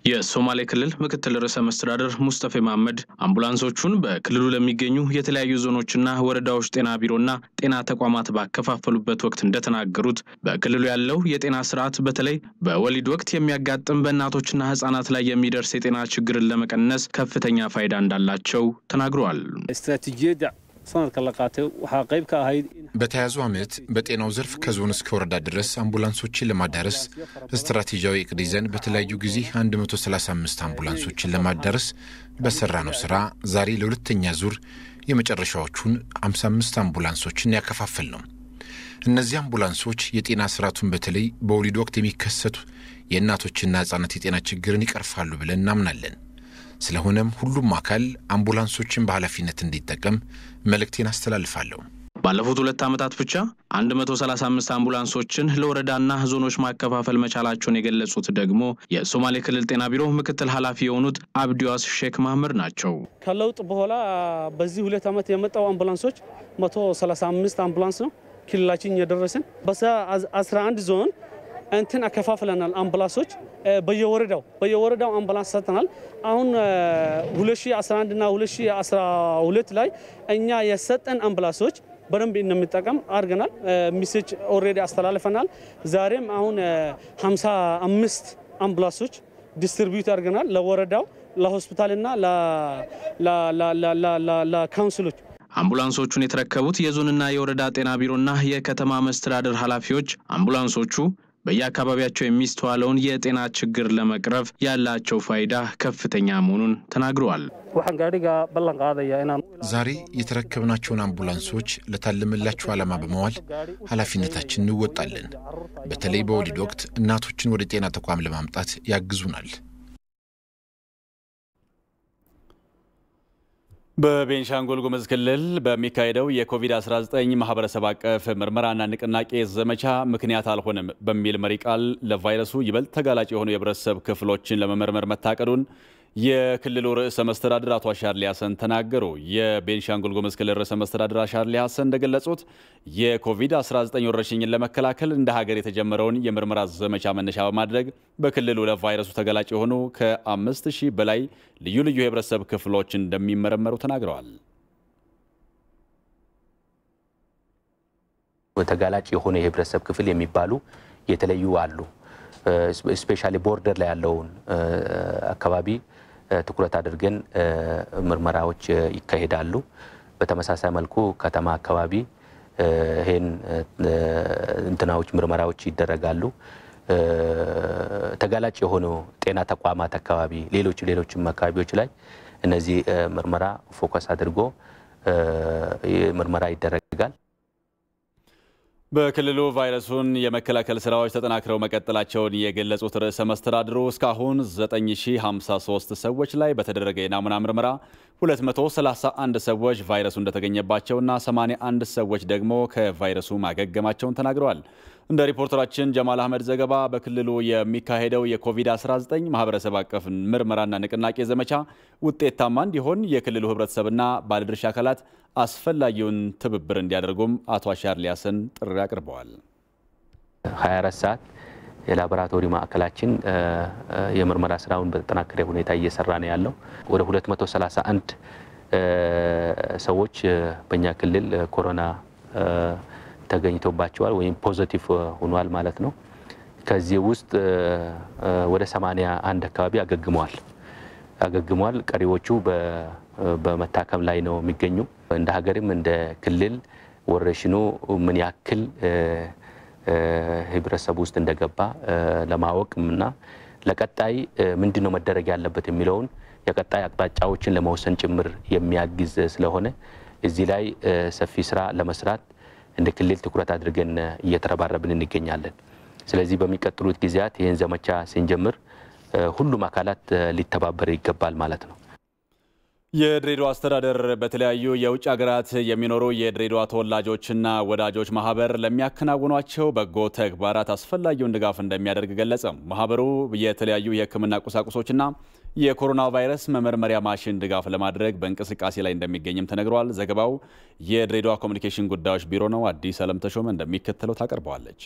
የሶማሌ ክልል ምክትል ርዕሰ መስተዳድር ሙስጠፌ መሐመድ አምቡላንሶቹን በክልሉ ለሚገኙ የተለያዩ ዞኖችና ወረዳዎች ጤና ቢሮና ጤና ተቋማት ባከፋፈሉበት ወቅት እንደተናገሩት በክልሉ ያለው የጤና ስርዓት በተለይ በወሊድ ወቅት የሚያጋጥም በእናቶችና ህጻናት ላይ የሚደርስ የጤና ችግርን ለመቀነስ ከፍተኛ ፋይዳ እንዳላቸው ተናግረዋል። በተያዙ ዓመት በጤናው ዘርፍ ከዞን እስከ ወረዳ ድረስ አምቡላንሶችን ለማዳረስ ስትራቴጂያዊ እቅድ ይዘን በተለያዩ ጊዜ 135 አምቡላንሶችን ለማዳረስ በሰራነው ስራ ዛሬ ለሁለተኛ ዙር የመጨረሻዎቹን 55 አምቡላንሶችን ያከፋፈል ነው። እነዚህ አምቡላንሶች የጤና ስርዓቱን በተለይ በወሊድ ወቅት የሚከሰቱ የእናቶችና ህጻናት የጤና ችግርን ይቀርፋሉ ብለን እናምናለን። ስለሆነም ሁሉም አካል አምቡላንሶችን በኃላፊነት እንዲጠቀም መልእክቴን አስተላልፋለሁ። ባለፉት 2 ዓመታት ብቻ 135 አምቡላንሶችን ለወረዳና ዞኖች ማከፋፈል መቻላቸውን የገለጹት ደግሞ የሶማሌ ክልል ጤና ቢሮ ምክትል ኃላፊ የሆኑት አብዲዋስ ሼክ መሐመድ ናቸው። ከለውጥ በኋላ በዚህ 2 ዓመት የመጣው አምቡላንሶች 135 አምቡላንስ ነው ክልላችን የደረሰን። በ11 ዞን እንትን አከፋፍለናል። አምቡላንሶች በየወረዳው አምቡላንስ ሰጥተናል። አሁን 2011 እና 2012 ላይ እኛ የሰጠን አምቡላንሶች በደንብ እንምጠቀም አድርገናል። ሚሴጅ ኦሬዲ አስተላልፈናል። ዛሬም አሁን 55 አምቡላንሶች ዲስትሪቢዩት አድርገናል ለወረዳው፣ ለሆስፒታልና ለካውንስሎች። አምቡላንሶቹን የተረከቡት የዞንና የወረዳ ጤና ቢሮና የከተማ መስተዳድር ኃላፊዎች አምቡላንሶቹ በየአካባቢያቸው የሚስተዋለውን የጤና ችግር ለመቅረፍ ያላቸው ፋይዳ ከፍተኛ መሆኑን ተናግረዋል። ዛሬ የተረከብናቸውን አምቡላንሶች ለታለመላቸው ዓላማ በመዋል ኃላፊነታችን እንወጣለን። በተለይ በወሊድ ወቅት እናቶችን ወደ ጤና ተቋም ለማምጣት ያግዙናል። በቤንሻንጉል ጉሙዝ ክልል በሚካሄደው የኮቪድ-19 ማህበረሰብ አቀፍ ምርመራና ንቅናቄ ዘመቻ ምክንያት አልሆነም በሚል መሪ ቃል ለቫይረሱ ይበልጥ ተጋላጭ የሆኑ የህብረተሰብ ክፍሎችን ለመመርመር መታቀዱን የክልሉ ርዕሰ መስተዳድር አቶ አሻድሊ ሐሰን ተናገሩ። የቤንሻንጉል ጉሙዝ ክልል ርዕሰ መስተዳድር አሻድሊ ሐሰን እንደገለጹት የኮቪድ-19 ወረርሽኝን ለመከላከል እንደ ሀገር የተጀመረውን የምርመራ ዘመቻ መነሻ በማድረግ በክልሉ ለቫይረሱ ተጋላጭ የሆኑ ከ5000 በላይ ልዩ ልዩ የህብረተሰብ ክፍሎች እንደሚመረመሩ ተናግረዋል። ተጋላጭ የሆነ የህብረተሰብ ክፍል የሚባሉ የተለዩ አሉ። ስፔሻሊ ቦርደር ላይ ያለውን አካባቢ ትኩረት አድርገን ምርመራዎች ይካሄዳሉ። በተመሳሳይ መልኩ ከተማ አካባቢ ይሄን እንትናዎች ምርመራዎች ይደረጋሉ። ተጋላጭ የሆኑ ጤና ተቋማት አካባቢ ሌሎችም አካባቢዎች ላይ እነዚህ ምርመራ ፎከስ አድርጎ ምርመራ ይደረጋል። በክልሉ ቫይረሱን የመከላከል ስራዎች ተጠናክረው መቀጠላቸውን የገለጹት ርዕሰ መስተዳድሩ እስካሁን 9053 ሰዎች ላይ በተደረገ የናሙና ምርመራ 231 ሰዎች ቫይረሱ እንደተገኘባቸውና 81 ሰዎች ደግሞ ከቫይረሱ ማገገማቸውን ተናግረዋል። እንደ ሪፖርተራችን ጀማል አህመድ ዘገባ በክልሉ የሚካሄደው የኮቪድ-19 ማህበረሰብ አቀፍ ምርመራና ንቅናቄ ዘመቻ ውጤታማ እንዲሆን የክልሉ ህብረተሰብና ባለድርሻ አካላት አስፈላጊውን ትብብር እንዲያደርጉም አቶ አሻድሊ ሐሰን ጥሪ አቅርበዋል። 24 ሰዓት የላቦራቶሪ ማዕከላችን የምርመራ ስራውን በተጠናከረ ሁኔታ እየሰራ ነው ያለው። ወደ 231 ሰዎች በእኛ ክልል ኮሮና ተገኝቶባቸዋል ወይም ፖዚቲቭ ሆኗል ማለት ነው። ከዚህ ውስጥ ወደ 81 አካባቢ አገግመዋል። ቀሪዎቹ በመታከም ላይ ነው የሚገኙ። እንደ ሀገርም እንደ ክልል ወረሽኑ ምን ያክል ህብረተሰብ ውስጥ እንደገባ ለማወቅና ለቀጣይ ምንድነው መደረግ ያለበት የሚለውን የቀጣይ አቅጣጫዎችን ለመወሰን ጭምር የሚያግዝ ስለሆነ እዚህ ላይ ሰፊ ስራ ለመስራት እንደ ክልል ትኩረት አድርገን እየተረባረብን እንገኛለን። ስለዚህ በሚቀጥሉት ጊዜያት ይህን ዘመቻ ስንጀምር ሁሉም አካላት ሊተባበር ይገባል ማለት ነው። የድሬዳዋ አስተዳደር በተለያዩ የውጭ ሀገራት የሚኖሩ የድሬዳዋ ተወላጆችና ወዳጆች ማህበር ለሚያከናውኗቸው በጎ ተግባራት አስፈላጊውን ድጋፍ እንደሚያደርግ ገለጸ። ማህበሩ የተለያዩ የሕክምና ቁሳቁሶችና የኮሮና ቫይረስ መመርመሪያ ማሽን ድጋፍ ለማድረግ በእንቅስቃሴ ላይ እንደሚገኝም ተነግሯል። ዘገባው የድሬዳዋ ኮሚኒኬሽን ጉዳዮች ቢሮ ነው። አዲስ ዓለም ተሾመ እንደሚከተለው ታቀርበዋለች።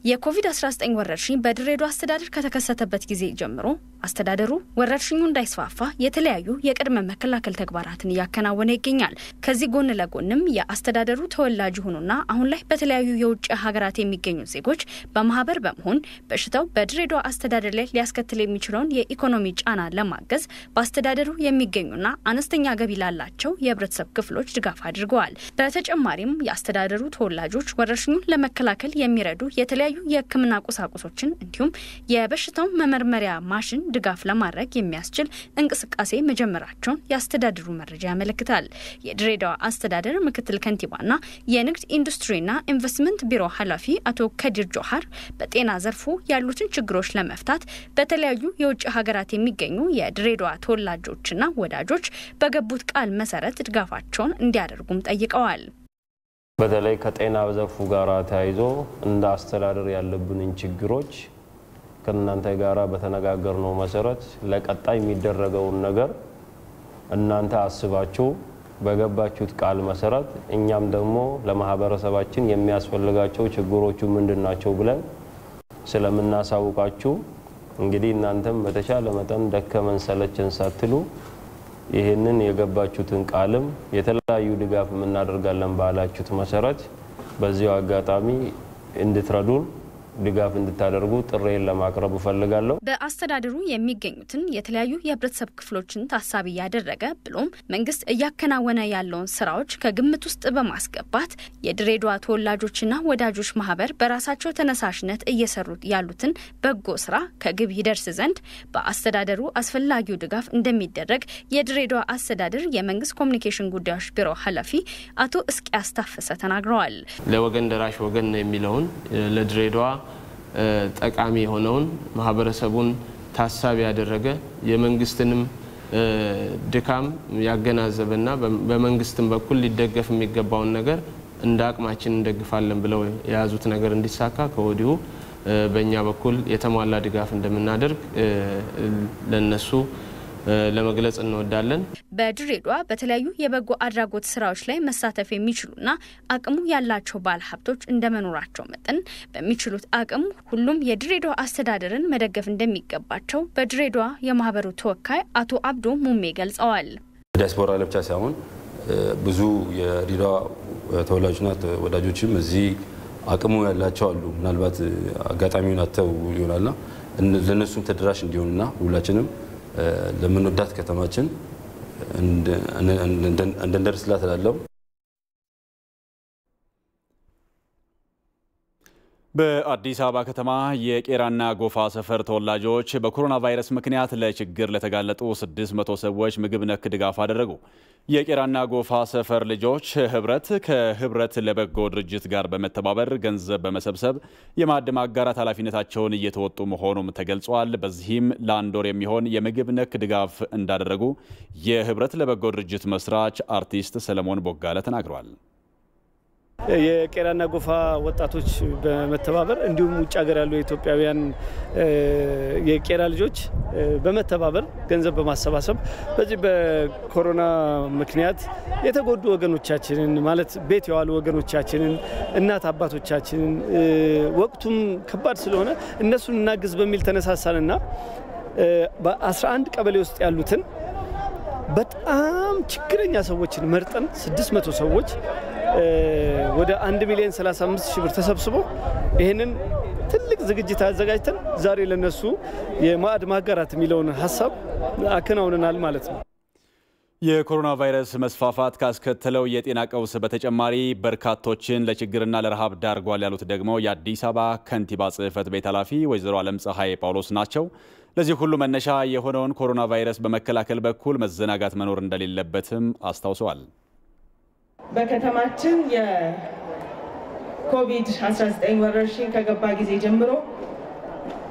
የኮቪድ-19 ወረርሽኝ በድሬዳዋ አስተዳደር ከተከሰተበት ጊዜ ጀምሮ አስተዳደሩ ወረርሽኙ እንዳይስፋፋ የተለያዩ የቅድመ መከላከል ተግባራትን እያከናወነ ይገኛል። ከዚህ ጎን ለጎንም የአስተዳደሩ ተወላጅ ሆኑና አሁን ላይ በተለያዩ የውጭ ሀገራት የሚገኙ ዜጎች በማህበር በመሆን በሽታው በድሬዳዋ አስተዳደር ላይ ሊያስከትል የሚችለውን የኢኮኖሚ ጫና ለማገዝ በአስተዳደሩ የሚገኙና አነስተኛ ገቢ ላላቸው የህብረተሰብ ክፍሎች ድጋፍ አድርገዋል። በተጨማሪም የአስተዳደሩ ተወላጆች ወረርሽኙን ለመከላከል የሚረዱ የተለያዩ የሕክምና ቁሳቁሶችን እንዲሁም የበሽታው መመርመሪያ ማሽን ድጋፍ ለማድረግ የሚያስችል እንቅስቃሴ መጀመራቸውን የአስተዳደሩ መረጃ ያመለክታል። የድሬዳዋ አስተዳደር ምክትል ከንቲባና የንግድ ኢንዱስትሪና ኢንቨስትመንት ቢሮ ኃላፊ አቶ ከዲር ጆሃር በጤና ዘርፉ ያሉትን ችግሮች ለመፍታት በተለያዩ የውጭ ሀገራት የሚገኙ የድሬዳዋ ተወላጆችና ወዳጆች በገቡት ቃል መሰረት ድጋፋቸውን እንዲያደርጉም ጠይቀዋል። በተለይ ከጤና ዘርፉ ጋር ተያይዞ እንደ አስተዳደር ያለብንን ችግሮች ከእናንተ ጋራ በተነጋገርነው መሰረት ለቀጣይ የሚደረገውን ነገር እናንተ አስባችሁ በገባችሁት ቃል መሰረት እኛም ደግሞ ለማህበረሰባችን የሚያስፈልጋቸው ችግሮቹ ምንድናቸው ብለን ስለምናሳውቃችሁ እንግዲህ እናንተም በተሻለ መጠን ደከመን ሰለቸን ሳትሉ ይሄንን የገባችሁትን ቃልም የተለያዩ ድጋፍ እናደርጋለን ባላችሁት መሰረት በዚያው አጋጣሚ እንድትረዱን ድጋፍ እንድታደርጉ ጥሬን ለማቅረብ ፈልጋለሁ። በአስተዳደሩ የሚገኙትን የተለያዩ የህብረተሰብ ክፍሎችን ታሳቢ ያደረገ ብሎም መንግስት እያከናወነ ያለውን ስራዎች ከግምት ውስጥ በማስገባት የድሬዳዋ ተወላጆችና ወዳጆች ማህበር በራሳቸው ተነሳሽነት እየሰሩት ያሉትን በጎ ስራ ከግብ ይደርስ ዘንድ በአስተዳደሩ አስፈላጊው ድጋፍ እንደሚደረግ የድሬዳዋ አስተዳደር የመንግስት ኮሚኒኬሽን ጉዳዮች ቢሮ ኃላፊ አቶ እስቂያስ ታፈሰ ተናግረዋል። ለወገን ደራሽ ወገን የሚለውን ለድሬዳዋ ጠቃሚ የሆነውን ማህበረሰቡን ታሳቢ ያደረገ የመንግስትንም ድካም ያገናዘበና በመንግስትም በኩል ሊደገፍ የሚገባውን ነገር እንደ አቅማችን እንደግፋለን ብለው የያዙት ነገር እንዲሳካ ከወዲሁ በእኛ በኩል የተሟላ ድጋፍ እንደምናደርግ ለነሱ ለመግለጽ እንወዳለን። በድሬዳዋ በተለያዩ የበጎ አድራጎት ስራዎች ላይ መሳተፍ የሚችሉና አቅሙ ያላቸው ባለሀብቶች እንደመኖራቸው መጠን በሚችሉት አቅም ሁሉም የድሬዳዋ አስተዳደርን መደገፍ እንደሚገባቸው በድሬዳዋ የማህበሩ ተወካይ አቶ አብዶ ሙሜ ገልጸዋል። ዲያስፖራ ለብቻ ሳይሆን ብዙ የድሬዳዋ ተወላጆችና ወዳጆችም እዚህ አቅሙ ያላቸው አሉ። ምናልባት አጋጣሚውን አተው ይሆናልና ለነሱም ተደራሽ እንዲሆንና ሁላችንም ለምንወዳት ከተማችን እንደንደርስላት ላለው በአዲስ አበባ ከተማ የቄራና ጎፋ ሰፈር ተወላጆች በኮሮና ቫይረስ ምክንያት ለችግር ለተጋለጡ 600 ሰዎች ምግብ ነክ ድጋፍ አደረጉ። የቄራና ጎፋ ሰፈር ልጆች ከህብረት ለበጎ ድርጅት ጋር በመተባበር ገንዘብ በመሰብሰብ የማዕድ ማጋራት ኃላፊነታቸውን እየተወጡ መሆኑም ተገልጿል። በዚህም ለአንድ ወር የሚሆን የምግብ ነክ ድጋፍ እንዳደረጉ የህብረት ለበጎ ድርጅት መስራች አርቲስት ሰለሞን ቦጋለ ተናግረዋል። የቄራና ጎፋ ወጣቶች በመተባበር እንዲሁም ውጭ ሀገር ያሉ ኢትዮጵያውያን የቄራ ልጆች በመተባበር ገንዘብ በማሰባሰብ በዚህ በኮሮና ምክንያት የተጎዱ ወገኖቻችንን ማለት ቤት የዋሉ ወገኖቻችንን እናት አባቶቻችንን ወቅቱም ከባድ ስለሆነ እነሱን እናግዝ በሚል ተነሳሳንና በ11 ቀበሌ ውስጥ ያሉትን በጣም ችግረኛ ሰዎችን መርጠን 600 ሰዎች ወደ 1,35,000 ብር ተሰብስቦ ይሄንን ትልቅ ዝግጅት አዘጋጅተን ዛሬ ለነሱ የማዕድ ማጋራት የሚለውን ሐሳብ አከናውነናል ማለት ነው። የኮሮና ቫይረስ መስፋፋት ካስከተለው የጤና ቀውስ በተጨማሪ በርካቶችን ለችግርና ለረሃብ ዳርጓል ያሉት ደግሞ የአዲስ አበባ ከንቲባ ጽሕፈት ቤት ኃላፊ ወይዘሮ ዓለም ፀሐይ ጳውሎስ ናቸው። ለዚህ ሁሉ መነሻ የሆነውን ኮሮና ቫይረስ በመከላከል በኩል መዘናጋት መኖር እንደሌለበትም አስታውሰዋል። በከተማችን ኮቪድ-19 ወረርሽኝ ከገባ ጊዜ ጀምሮ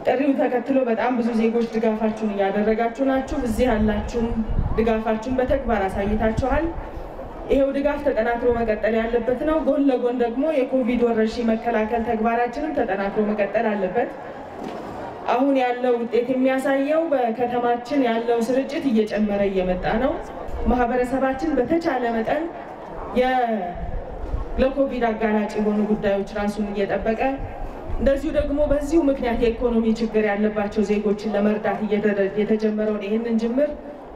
ጥሪው ተከትሎ በጣም ብዙ ዜጎች ድጋፋችሁን እያደረጋችሁ ናችሁ። እዚህ ያላችሁም ድጋፋችሁን በተግባር አሳይታችኋል። ይሄው ድጋፍ ተጠናክሮ መቀጠል ያለበት ነው። ጎን ለጎን ደግሞ የኮቪድ ወረርሽኝ መከላከል ተግባራችንም ተጠናክሮ መቀጠል አለበት። አሁን ያለው ውጤት የሚያሳየው በከተማችን ያለው ስርጭት እየጨመረ እየመጣ ነው። ማህበረሰባችን በተቻለ መጠን ለኮቪድ አጋላጭ የሆኑ ጉዳዮች ራሱን እየጠበቀ እንደዚሁ ደግሞ በዚሁ ምክንያት የኢኮኖሚ ችግር ያለባቸው ዜጎችን ለመርዳት የተጀመረውን ይህንን ጅምር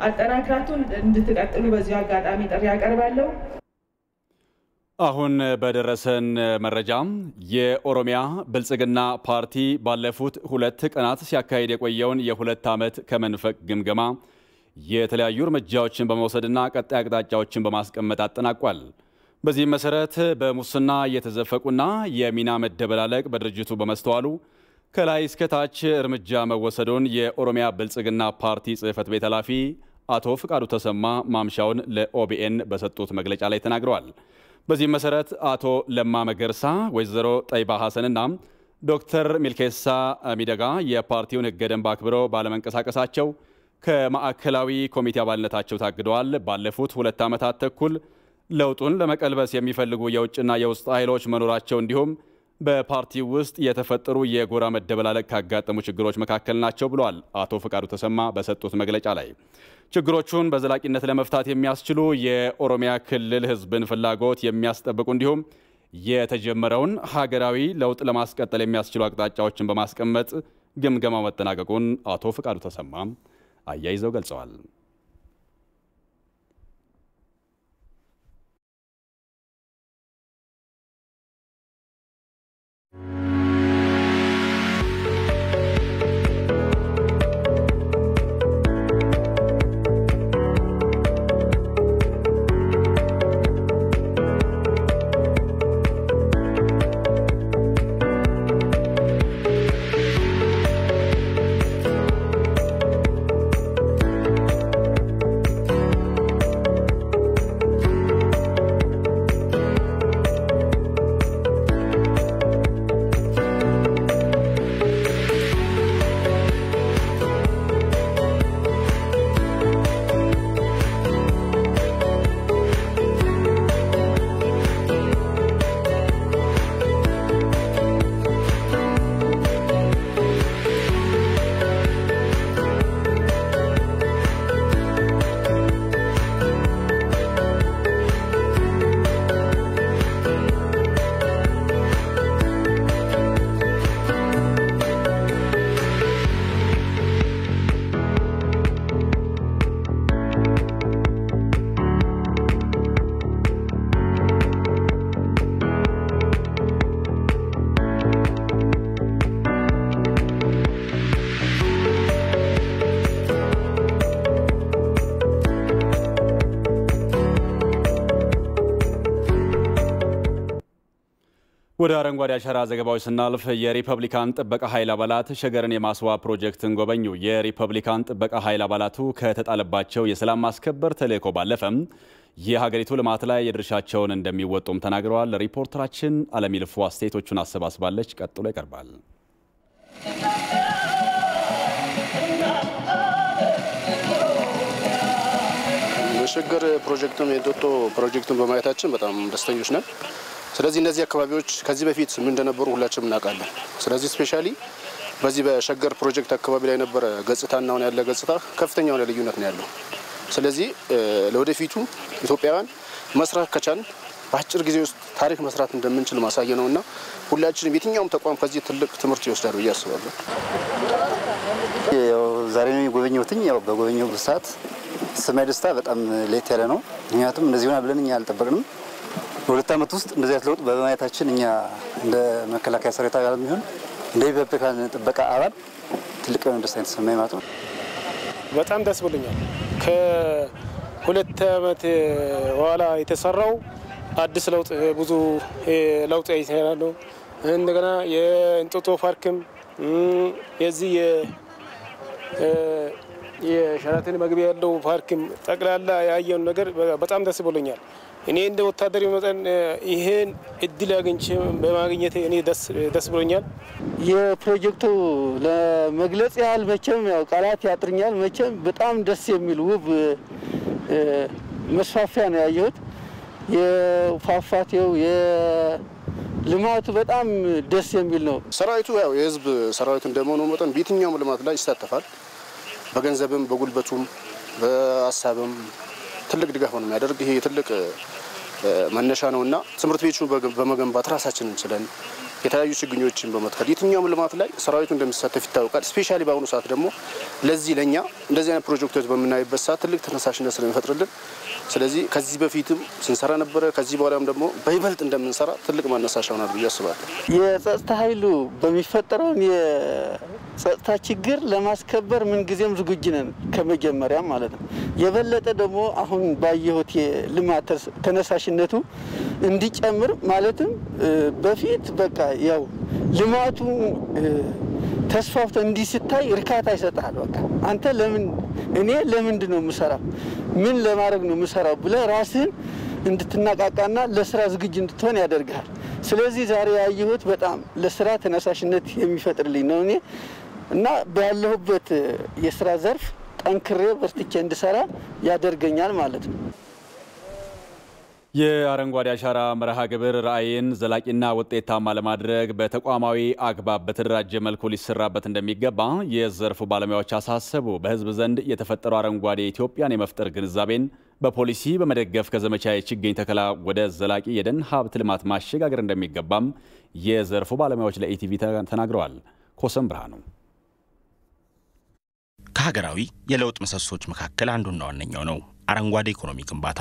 አጠናክራችሁ እንድትቀጥሉ በዚሁ አጋጣሚ ጥሪ ያቀርባለሁ። አሁን በደረሰን መረጃ የኦሮሚያ ብልጽግና ፓርቲ ባለፉት 2 ቀናት ሲያካሂድ የቆየውን የ2 ዓመት ከመንፈቅ ግምገማ የተለያዩ እርምጃዎችን በመውሰድና ቀጣይ አቅጣጫዎችን በማስቀመጥ አጠናቋል። በዚህ መሰረት በሙስና የተዘፈቁና የሚና መደበላለቅ በድርጅቱ በመስተዋሉ ከላይ እስከ ታች እርምጃ መወሰዱን የኦሮሚያ ብልጽግና ፓርቲ ጽሕፈት ቤት ኃላፊ አቶ ፍቃዱ ተሰማ ማምሻውን ለኦቢኤን በሰጡት መግለጫ ላይ ተናግረዋል። በዚህ መሰረት አቶ ለማ መገርሳ፣ ወይዘሮ ጠይባ ሐሰንና ዶክተር ሚልኬሳ ሚደጋ የፓርቲውን ሕገ ደንብ አክብረው ባለመንቀሳቀሳቸው ከማዕከላዊ ኮሚቴ አባልነታቸው ታግደዋል። ባለፉት 2 ዓመታት ተኩል ለውጡን ለመቀልበስ የሚፈልጉ የውጭና የውስጥ ኃይሎች መኖራቸው እንዲሁም በፓርቲው ውስጥ የተፈጠሩ የጎራ መደበላለቅ ካጋጠሙ ችግሮች መካከል ናቸው ብለዋል አቶ ፍቃዱ ተሰማ በሰጡት መግለጫ ላይ። ችግሮቹን በዘላቂነት ለመፍታት የሚያስችሉ የኦሮሚያ ክልል ሕዝብን ፍላጎት የሚያስጠብቁ እንዲሁም የተጀመረውን ሀገራዊ ለውጥ ለማስቀጠል የሚያስችሉ አቅጣጫዎችን በማስቀመጥ ግምገማው መጠናቀቁን አቶ ፍቃዱ ተሰማ አያይዘው ገልጸዋል። ወደ አረንጓዴ አሻራ ዘገባዎች ስናልፍ የሪፐብሊካን ጥበቃ ኃይል አባላት ሸገርን የማስዋብ ፕሮጀክትን ጎበኙ። የሪፐብሊካን ጥበቃ ኃይል አባላቱ ከተጣለባቸው የሰላም ማስከበር ተልዕኮ ባለፈም የሀገሪቱ ልማት ላይ የድርሻቸውን እንደሚወጡም ተናግረዋል። ሪፖርተራችን አለሚልፉ አስተያየቶቹን አሰባስባለች። ቀጥሎ ይቀርባል። የሸገር ፕሮጀክቱን የዶቶ ፕሮጀክቱን በማየታችን በጣም ደስተኞች ነን። ስለዚህ እነዚህ አካባቢዎች ከዚህ በፊት ምን እንደነበሩ ሁላችንም እናውቃለን። ስለዚህ ስፔሻሊ በዚህ በሸገር ፕሮጀክት አካባቢ ላይ የነበረ ገጽታና አሁን ያለ ገጽታ ከፍተኛ የሆነ ልዩነት ነው ያለው። ስለዚህ ለወደፊቱ ኢትዮጵያውያን መስራት ከቻልን በአጭር ጊዜ ውስጥ ታሪክ መስራት እንደምንችል ማሳየ ነውና ሁላችንም የትኛውም ተቋም ከዚህ ትልቅ ትምህርት ይወስዳል ብዬ አስባለሁ። ዛሬ ነው የጎበኘሁትኝ። ያው በጎበኘው ሰዓት ስሜት ደስታ በጣም ለየት ያለ ነው። ምክንያቱም እንደዚህ ሆነ ብለን እኛ አልጠበቅንም። በሁለት ዓመት ውስጥ እንደዚህ ያለ ለውጥ በማየታችን እኛ እንደ መከላከያ ሰራዊት አባል የሚሆን እንደ ኢትዮጵያን ጥበቃ አባል ትልቅ ደስታ የተሰማኝ ማለት ነው። በጣም ደስ ብሎኛል። ከሁለት ዓመት በኋላ የተሰራው አዲስ ለውጥ ብዙ ለውጥ ያይተናል። እንደገና የእንጦጦ ፓርክም የዚህ የሸራተን መግቢያ ያለው ፓርክም ጠቅላላ ያየውን ነገር በጣም ደስ ብሎኛል። እኔ እንደ ወታደር መጠን ይሄን እድል አግኝቼ በማግኘቴ እኔ ደስ ብሎኛል። የፕሮጀክቱ ለመግለጽ ያህል መቼም ያው ቃላት ያጥርኛል። መቼም በጣም ደስ የሚል ውብ መስፋፊያ ነው ያየሁት። የፏፏቴው የልማቱ በጣም ደስ የሚል ነው። ሰራዊቱ ያው የህዝብ ሰራዊት እንደመሆኑ መጠን በየትኛውም ልማት ላይ ይሳተፋል። በገንዘብም በጉልበቱም በሀሳብም ትልቅ ድጋፍ ነው የሚያደርግ። ይሄ ትልቅ መነሻ ነውና ትምህርት ቤቱን በመገንባት ራሳችንን ችለን የተለያዩ ችግኞችን በመትከል የትኛውም ልማት ላይ ሰራዊቱ እንደሚሳተፍ ይታወቃል። ስፔሻሊ በአሁኑ ሰዓት ደግሞ ለዚህ ለኛ እንደዚህ አይነት ፕሮጀክቶች በምናይበት ሰዓት ትልቅ ተነሳሽነት ስለሚፈጥርልን ስለዚህ ከዚህ በፊትም ስንሰራ ነበረ ከዚህ በኋላም ደግሞ በይበልጥ እንደምንሰራ ትልቅ ማነሳሻ ሆናል ብዬ አስባለሁ። የጸጥታ ኃይሉ በሚፈጠረው የጸጥታ ችግር ለማስከበር ምን ጊዜም ዝግጁ ነን ከመጀመሪያ ማለት ነው። የበለጠ ደግሞ አሁን ባየሁት የልማት ተነሳሽነቱ እንዲጨምር ማለትም በፊት በቃ ያው ልማቱ ተስፋፍቶ እንዲስታይ እርካታ ይሰጣል። በቃ አንተ እኔ ለምንድን ነው የምሰራው ምን ለማድረግ ነው የምሰራው ብለህ ራስህን እንድትናቃቃና ለስራ ዝግጁ እንድትሆን ያደርጋል። ስለዚህ ዛሬ ያየሁት በጣም ለስራ ተነሳሽነት የሚፈጥርልኝ ነው። እኔ እና ባለሁበት የስራ ዘርፍ ጠንክሬ በርትቼ እንድሰራ ያደርገኛል ማለት ነው። የአረንጓዴ አሻራ መርሃ ግብር ራዕይን ዘላቂና ውጤታማ ለማድረግ በተቋማዊ አግባብ በተደራጀ መልኩ ሊሰራበት እንደሚገባ የዘርፉ ባለሙያዎች አሳሰቡ። በህዝብ ዘንድ የተፈጠረው አረንጓዴ ኢትዮጵያን የመፍጠር ግንዛቤን በፖሊሲ በመደገፍ ከዘመቻ የችግኝ ተከላ ወደ ዘላቂ የደን ሀብት ልማት ማሸጋገር እንደሚገባም የዘርፉ ባለሙያዎች ለኢቲቪ ተናግረዋል። ኮሰም ብርሃኑ ከሀገራዊ የለውጥ ምሰሶች መካከል አንዱና ዋነኛው ነው አረንጓዴ ኢኮኖሚ ግንባታ።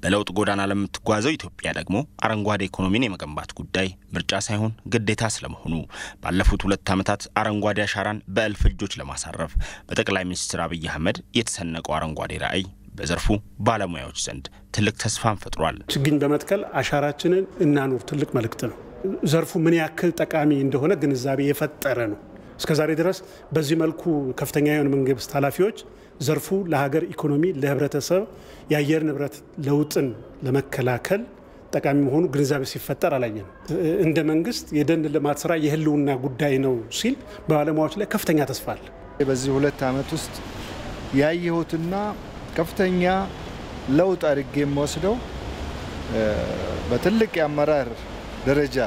በለውጥ ጎዳና ለምትጓዘው ኢትዮጵያ ደግሞ አረንጓዴ ኢኮኖሚን የመገንባት ጉዳይ ምርጫ ሳይሆን ግዴታ ስለመሆኑ ባለፉት 2 ዓመታት አረንጓዴ አሻራን በእልፍ እጆች ለማሳረፍ በጠቅላይ ሚኒስትር አብይ አህመድ የተሰነቀው አረንጓዴ ራዕይ በዘርፉ ባለሙያዎች ዘንድ ትልቅ ተስፋን ፈጥሯል። ችግኝ በመትከል አሻራችንን እናኑር ትልቅ መልእክት ነው። ዘርፉ ምን ያክል ጠቃሚ እንደሆነ ግንዛቤ የፈጠረ ነው። እስከዛሬ ድረስ በዚህ መልኩ ከፍተኛ የሆኑ መንግስት ኃላፊዎች ዘርፉ ለሀገር ኢኮኖሚ ለህብረተሰብ የአየር ንብረት ለውጥን ለመከላከል ጠቃሚ መሆኑ ግንዛቤ ሲፈጠር አላየንም። እንደ መንግስት የደን ልማት ስራ የህልውና ጉዳይ ነው ሲል በባለሙያዎች ላይ ከፍተኛ ተስፋ አለ። በዚህ 2 ዓመት ውስጥ ያየሁትና ከፍተኛ ለውጥ አድርጌ የምወስደው በትልቅ የአመራር ደረጃ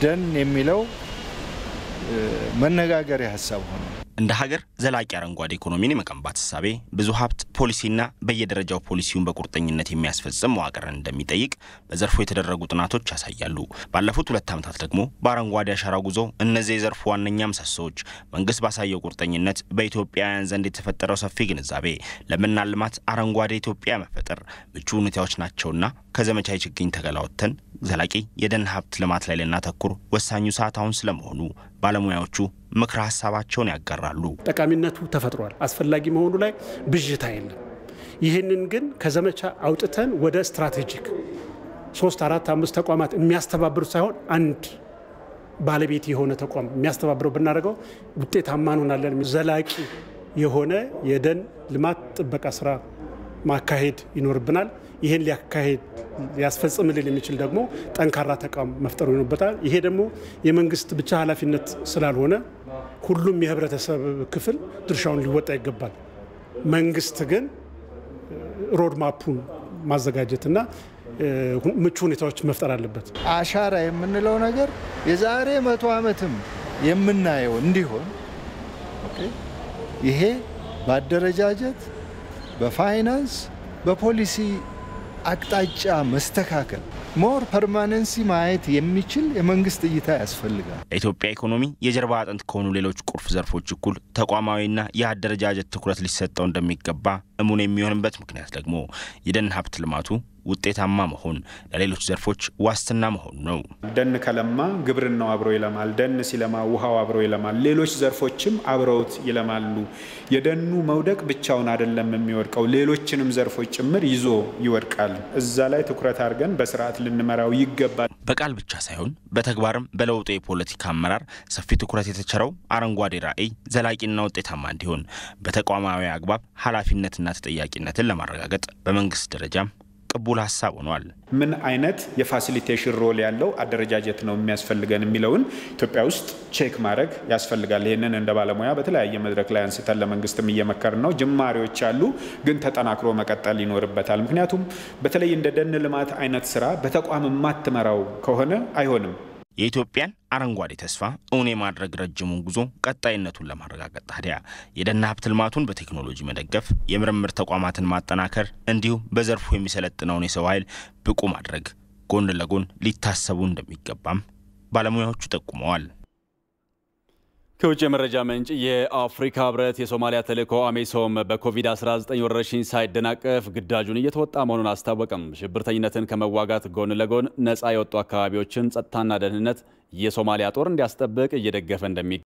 ደን የሚለው መነጋገሪያ ሀሳብ ሆነ። እንደ ሀገር ዘላቂ አረንጓዴ ኢኮኖሚን የመገንባት ሐሳቤ ብዙ ሀብት ፖሊሲና በየደረጃው ፖሊሲውን በቁርጠኝነት የሚያስፈጽም መዋቅርን እንደሚጠይቅ በዘርፉ የተደረጉ ጥናቶች ያሳያሉ። ባለፉት 2 ዓመታት ደግሞ በአረንጓዴ አሻራ ጉዞ እነዚህ የዘርፉ ዋነኛ ምሰሶች መንግስት ባሳየው ቁርጠኝነት በኢትዮጵያውያን ዘንድ የተፈጠረው ሰፊ ግንዛቤ ለምናልማት አረንጓዴ ኢትዮጵያ መፈጠር ምቹ ሁኔታዎች ናቸውና ከዘመቻ የችግኝ ተከላ ወጥተን ዘላቂ የደን ሀብት ልማት ላይ ልናተኩር ወሳኙ ሰዓት አሁን ስለመሆኑ ባለሙያዎቹ ምክረ ሀሳባቸውን ያጋራሉ። ጠቃሚነቱ ተፈጥሯል። አስፈላጊ መሆኑ ላይ ብዥታ የለም። ይህንን ግን ከዘመቻ አውጥተን ወደ ስትራቴጂክ 3 4 5 ተቋማት የሚያስተባብሩት ሳይሆን አንድ ባለቤት የሆነ ተቋም የሚያስተባብረው ብናደርገው ውጤታማ እንሆናለን። ዘላቂ የሆነ የደን ልማት ጥበቃ ስራ ማካሄድ ይኖርብናል። ይሄን ሊያስፈጽምልን የሚችል ደግሞ ጠንካራ ተቋም መፍጠር ይኖርበታል። ይሄ ደግሞ የመንግስት ብቻ ኃላፊነት ስላልሆነ ሁሉም የህብረተሰብ ክፍል ድርሻውን ሊወጣ ይገባል። መንግስት ግን ሮድ ማፑን ማዘጋጀትና ምቹ ሁኔታዎች መፍጠር አለበት። አሻራ የምንለው ነገር የዛሬ 100 ዓመትም የምናየው እንዲሆን ይሄ በአደረጃጀት በፋይናንስ በፖሊሲ አቅጣጫ መስተካከል ሞር ፐርማነንሲ ማየት የሚችል የመንግስት እይታ ያስፈልጋል። ለኢትዮጵያ ኢኮኖሚ የጀርባ አጥንት ከሆኑ ሌሎች ቁልፍ ዘርፎች እኩል ተቋማዊና የአደረጃጀት ትኩረት ሊሰጠው እንደሚገባ እሙን የሚሆንበት ምክንያት ደግሞ የደን ሀብት ልማቱ ውጤታማ መሆን ለሌሎች ዘርፎች ዋስትና መሆኑ ነው። ደን ከለማ ግብርናው አብሮ ይለማል፣ ደን ሲለማ ውሃው አብሮ ይለማል፣ ሌሎች ዘርፎችም አብረውት ይለማሉ። የደኑ መውደቅ ብቻውን አይደለም የሚወድቀው፣ ሌሎችንም ዘርፎች ጭምር ይዞ ይወድቃል። እዛ ላይ ትኩረት አድርገን በስርዓት ልንመራው ይገባል። በቃል ብቻ ሳይሆን በተግባርም በለውጡ የፖለቲካ አመራር ሰፊ ትኩረት የተቸረው አረንጓዴ ራዕይ ዘላቂና ውጤታማ እንዲሆን በተቋማዊ አግባብ ኃላፊነትና ተጠያቂነትን ለማረጋገጥ በመንግስት ደረጃ ቅቡል ሐሳብ ሆኗል። ምን አይነት የፋሲሊቴሽን ሮል ያለው አደረጃጀት ነው የሚያስፈልገን የሚለውን ኢትዮጵያ ውስጥ ቼክ ማድረግ ያስፈልጋል። ይሄንን እንደ ባለሙያ በተለያየ መድረክ ላይ አንስተን ለመንግስትም እየመከርን ነው። ጅማሬዎች አሉ፣ ግን ተጠናክሮ መቀጠል ይኖርበታል። ምክንያቱም በተለይ እንደ ደን ልማት አይነት ስራ በተቋም ማትመራው ከሆነ አይሆንም። የኢትዮጵያን አረንጓዴ ተስፋ እውን የማድረግ ረጅሙን ጉዞ ቀጣይነቱን ለማረጋገጥ ታዲያ የደን ሀብት ልማቱን በቴክኖሎጂ መደገፍ፣ የምርምር ተቋማትን ማጠናከር እንዲሁም በዘርፉ የሚሰለጥነውን የሰው ኃይል ብቁ ማድረግ ጎን ለጎን ሊታሰቡ እንደሚገባም ባለሙያዎቹ ጠቁመዋል። ከውጭ መረጃ ምንጭ የአፍሪካ ህብረት የሶማሊያ ተልዕኮ አሚሶም በኮቪድ-19 ወረርሽኝ ሳይደናቀፍ ግዳጁን እየተወጣ መሆኑን አስታወቀም። ሽብርተኝነትን ከመዋጋት ጎን ለጎን ነፃ የወጡ አካባቢዎችን ጸጥታና ደህንነት የሶማሊያ ጦር እንዲያስጠብቅ እየደገፈ እንደሚገኝ